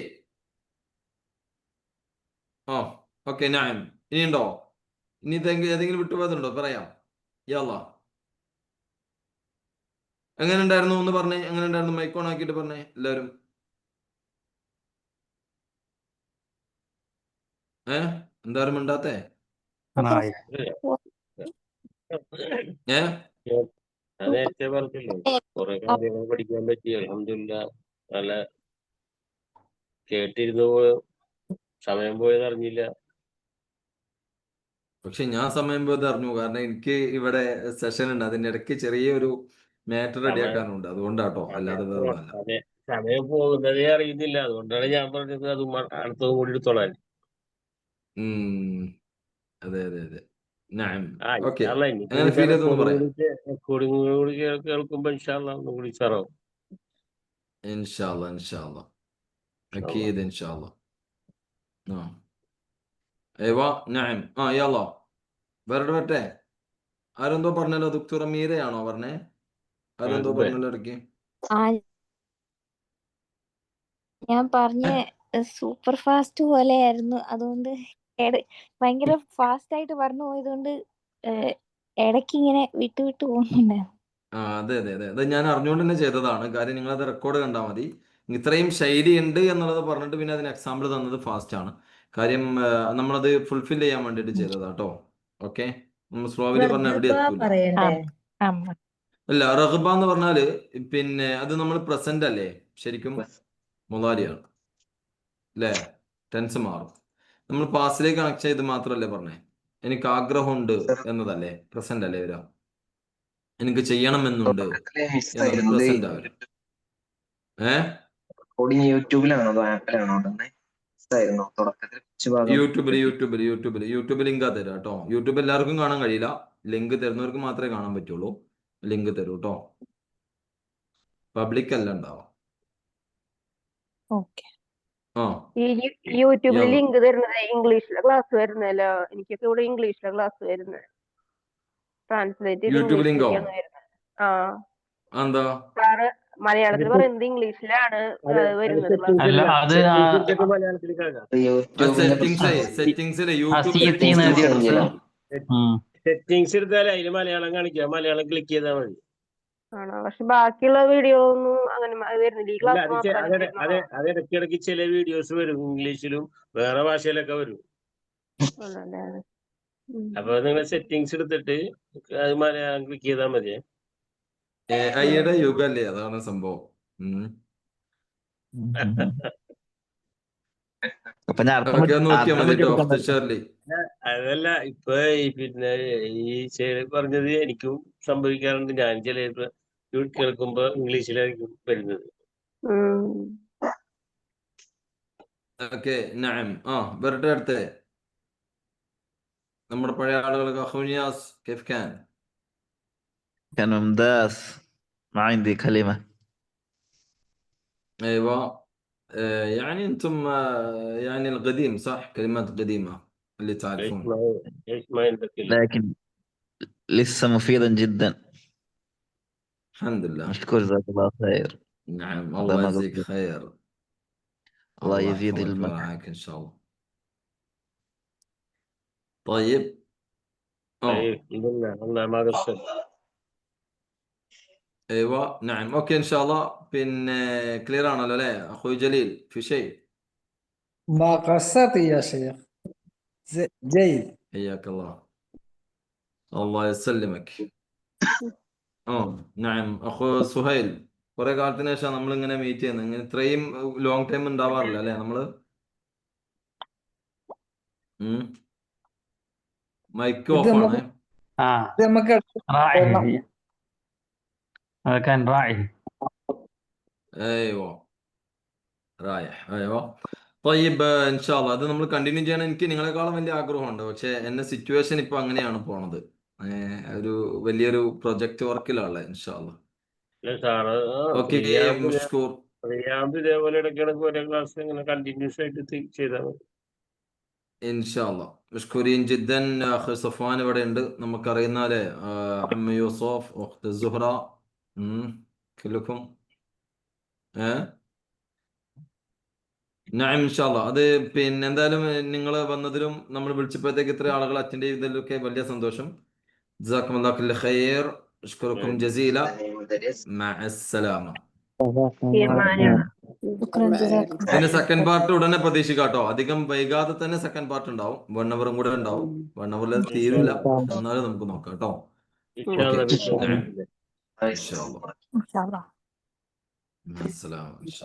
ഓക്കെ. നഅം. ഇനിയുണ്ടോ? ഇനി ഏതെങ്കിലും വിട്ടുപോയതുണ്ടോ? പറയാം. യല്ലാ. എങ്ങനെ ഉണ്ടായിരുന്നു ഒന്ന് പറഞ്ഞേ. എങ്ങനെ ഉണ്ടായിരുന്നു? മൈക്കോൺ ആക്കിയിട്ട് പറഞ്ഞേ എല്ലാവരും. എന്തായാലും മിണ്ടാത്തേ? ഞാൻ നേരത്തെ പറഞ്ഞല്ലോ, കുറെ കാര്യങ്ങൾ പഠിക്കാൻ പറ്റി. അൽഹംദുലില്ലാ. നല്ല കേട്ടിരുന്നു. സമയം പോയത് അറിഞ്ഞില്ല. പക്ഷെ ഞാൻ സമയം പോയത് അറിഞ്ഞു. കാരണം എനിക്ക് ഇവിടെ സെഷൻ ഉണ്ട്. അതിന്റെ ഇടയ്ക്ക് ചെറിയൊരു മാറ്റർ റെഡിയാക്കാനുണ്ട്. അതുകൊണ്ടാട്ടോ, അല്ലാതെ വേറെ ഒന്നുമല്ല. അതെ, സമയം പോകുന്നതേ അറിയുന്നില്ല. അതുകൊണ്ടാണ് ഞാൻ പറഞ്ഞത് അത് അടുത്തത് കൂടി എടുത്തോളാൻ. അതെ അതെ അതെ. ഓക്കെ. ഇൻഷാല്ലാ. അങ്ങനെ ഫീൽ ചെയ്തൊന്ന് പറയാം. റെക്കോർഡിംഗ് കൂടി കേൾക്കുമ്പോ ഇൻഷാല്ലാ ഒന്നും കൂടി സാറാവും. ഇൻഷാല്ലാ ഇൻഷാല്ലാ. അക്കീദ് ഇൻഷാല്ലാ. നഅം. യല്ലാ. വരട്ടെ. ആരെന്തോ പറഞ്ഞല്ലോ? ദുക്തൂർ മീരയാണോ പറഞ്ഞേ? ആരെന്തോ പറഞ്ഞല്ലോ ഇടയ്ക്ക്? ഞാൻ പറഞ്ഞ സൂപ്പർ ഫാസ്റ്റ് പോലെയായിരുന്നു. അതുകൊണ്ട് ഭയങ്കര ഫാസ്റ്റ് ആയിട്ട് പറഞ്ഞു പോയതുകൊണ്ട് ഇടയ്ക്ക് ഇങ്ങനെ വിട്ടു പോകുന്നുണ്ടായിരുന്നു. അതെ അതെ അതെ. അത് ഞാൻ അറിഞ്ഞുകൊണ്ട് തന്നെ ചെയ്തതാണ്. കാര്യം നിങ്ങളത് റെക്കോർഡ് കണ്ടാൽ മതി. ഇത്രയും ശൈലി ഉണ്ട് എന്നുള്ളത് പറഞ്ഞിട്ട് പിന്നെ അതിന് എക്സാമ്പിൾ തന്നത് ഫാസ്റ്റ് ആണ്. കാര്യം നമ്മളത് ഫുൾഫിൽ ചെയ്യാൻ വേണ്ടിയിട്ട് ചെയ്തതാട്ടോ. ഓക്കെ. നമ്മൾ സ്ലോവിലി പറഞ്ഞ എവിടെ എത്തൂല. അല്ല, റഗ്ബ എന്ന് പറഞ്ഞാല് പിന്നെ അത് നമ്മൾ പ്രസന്റ് അല്ലേ? ശരിക്കും മുളാരിയാണ് അല്ലേ? ടെൻസ് മാറും. നമ്മൾ പാസ്റ്റിലേക്ക് കണക്ട് ചെയ്ത് മാത്രമല്ലേ പറഞ്ഞേ? എനിക്ക് ആഗ്രഹമുണ്ട് എന്നതല്ലേ? പ്രസന്റ് അല്ലേ വരാം? എനിക്ക് ചെയ്യണമെന്നുണ്ട് എന്നത് പ്രസന്റ് ആവില്ല. യൂട്യൂബിലാണോ അതോ ആപ്പിലാണോ? യൂട്യൂബിൽ ലിങ്ക് തരാം കേട്ടോ. യൂട്യൂബ് എല്ലാവർക്കും കാണാൻ കഴിയില്ല. ലിങ്ക് തരുന്നവർക്ക് മാത്രമേ കാണാൻ പറ്റുള്ളൂ. ലിങ്ക് തരൂ കേട്ടോ. പബ്ലിക് അല്ല ഉണ്ടാവാം. ഈ യൂട്യൂബിൽ ലിങ്ക് തരുന്നത് ഇംഗ്ലീഷിലെ ക്ലാസ് വരുന്നല്ലോ. എനിക്കൊക്കെ ഇവിടെ ഇംഗ്ലീഷിലെ ക്ലാസ് വരുന്നത്. ട്രാൻസ്ലേറ്റ് യൂട്യൂബ് ലിങ്കോ? എന്താ സാറ് മലയാളത്തിൽ പറയുന്നത് ഇംഗ്ലീഷിലാണ് വരുന്നത്. സെറ്റിംഗ്സ് എടുത്താൽ അതിന് മലയാളം കാണിക്കാം. മലയാളം ക്ലിക്ക് ചെയ്താൽ മതി. ആണോ? പക്ഷെ ബാക്കിയുള്ള വീഡിയോ ഒന്നും അങ്ങനെ വരുന്നില്ല. ഈ ക്ലാസ് അത് ഇടയ്ക്കിടയ്ക്ക് ചില വീഡിയോസ് വരും, ഇംഗ്ലീഷിലും വേറെ ഭാഷയിലൊക്കെ വരും. അപ്പൊ നിങ്ങൾ സെറ്റിംഗ്സ് എടുത്തിട്ട് അത് മലയാളം ക്ലിക്ക് ചെയ്താൽ മതി. AI-യുടെ യുഗല്ലേ, അതാണ് സംഭവം. അതല്ല, ഇപ്പൊ പിന്നെ ഈ പറഞ്ഞത് എനിക്കും സംഭവിക്കാറുണ്ട്. ഞാൻ ചില കേൾക്കുമ്പോ ഇംഗ്ലീഷിലായിരിക്കും വരുന്നത്. വരട്ടെ അടുത്ത് നമ്മുടെ പഴയ ആളുകൾക്ക്. അഖ്നിയാസ് كيف كان ممتاز. ما عندي كلمة. ايوه. يعني انتم يعني القديم صح؟ كلمات قديمة اللي تعرفون. ايش ما عندك؟ لكن لسه مفيدا جدا. الحمد لله. أشكر جزاك الله خير. نعم هذا الله ما يجزيك قلت. خير. الله الله يزيد يحفظك علمك. ويرعاك إن شاء الله. طيب الحمد لله الله ما قصر. ايوه نعم اوكي ان شاء الله. പിന്നെ ക്ലിയർ ആണല്ലോ അല്ലേ അഖോയ് ജലീൽ في شيء؟ ما قصرت يا شيخ. جيد. حياك الله. الله يسلمك. نعم അഖോ സുഹൈൽ, കുറെ കാലത്തിന് ശേഷം നമ്മൾ ഇങ്ങനെ മീറ്റ് ചെയ്യുന്നത്. ഇങ്ങനെ ഇത്രയും ലോങ് ടൈം ഉണ്ടാവാറില്ല അല്ലേ നമ്മള്? മൈക്ക് ഇത് ഓഫ് ആണ്. നമുക്ക് ഇത് നമുക്ക് راعي هذا كان راعي. ايوه رايح ايوه طيب ان شاء الله അത് നമ്മൾ കണ്ടിന്യൂ ചെയ്യാൻ എനിക്ക് നിങ്ങളെക്കാളും വലിയ ആഗ്രഹമുണ്ട്. പക്ഷെ എന്റെ സിറ്റുവേഷൻ ഇപ്പൊ അങ്ങനെയാണ് പോണത്. ഒരു വലിയൊരു പ്രൊജക്ട് വർക്കിലുള്ള ഇൻഷാല്ല. Sir okay മഷ്കൂർ. റിയാദ് ഇതേപോലെ ഇടയ്ക്കിടയ്ക്ക് ഒരേ ക്ലാസ് ഇങ്ങനെ കണ്ടിന്യൂസ് ആയിട്ട് ചെയ്താൽ മതി. ഇൻഷാല്ല മഷ്കൂരീൻ ജിദ്ദൻ. അഖ് സഫ്വാൻ ഇവിടെ ഉണ്ട്, നമുക്കറിയുന്ന അല്ലേ. അമ്മ യൂസഫ്, ഉഖ്ത് സുഹ്റ, കുല്ലുക്കും. നഅം ഇൻഷാല്ലാ. അത് പിന്നെ എന്തായാലും നിങ്ങൾ വന്നതിലും നമ്മൾ വിളിച്ചപ്പോഴത്തേക്ക് ഇത്ര ആളുകൾ അറ്റൻഡ് ചെയ്തതിലൊക്കെ വലിയ സന്തോഷം. ജസാക്കുമുല്ലാഹു കുല്ല ഖൈർ. അഷ്കുറുക്കും ജസീല. മഅസ്സലാമ. ഇതിന്റെ സെക്കൻഡ് പാർട്ട് ഉടനെ പ്രതീക്ഷിക്കാട്ടോ. അധികം വൈകാതെ തന്നെ സെക്കൻഡ് പാർട്ട് ഉണ്ടാവും. 1 hour കൂടെ ഉണ്ടാവും. 1 hour തീരില്ല, എന്നാലും നമുക്ക് നോക്കാം കേട്ടോ. ഇൻഷാല്ലാ. ഇൻഷാല്ലാ. മഅസ്സലാമ.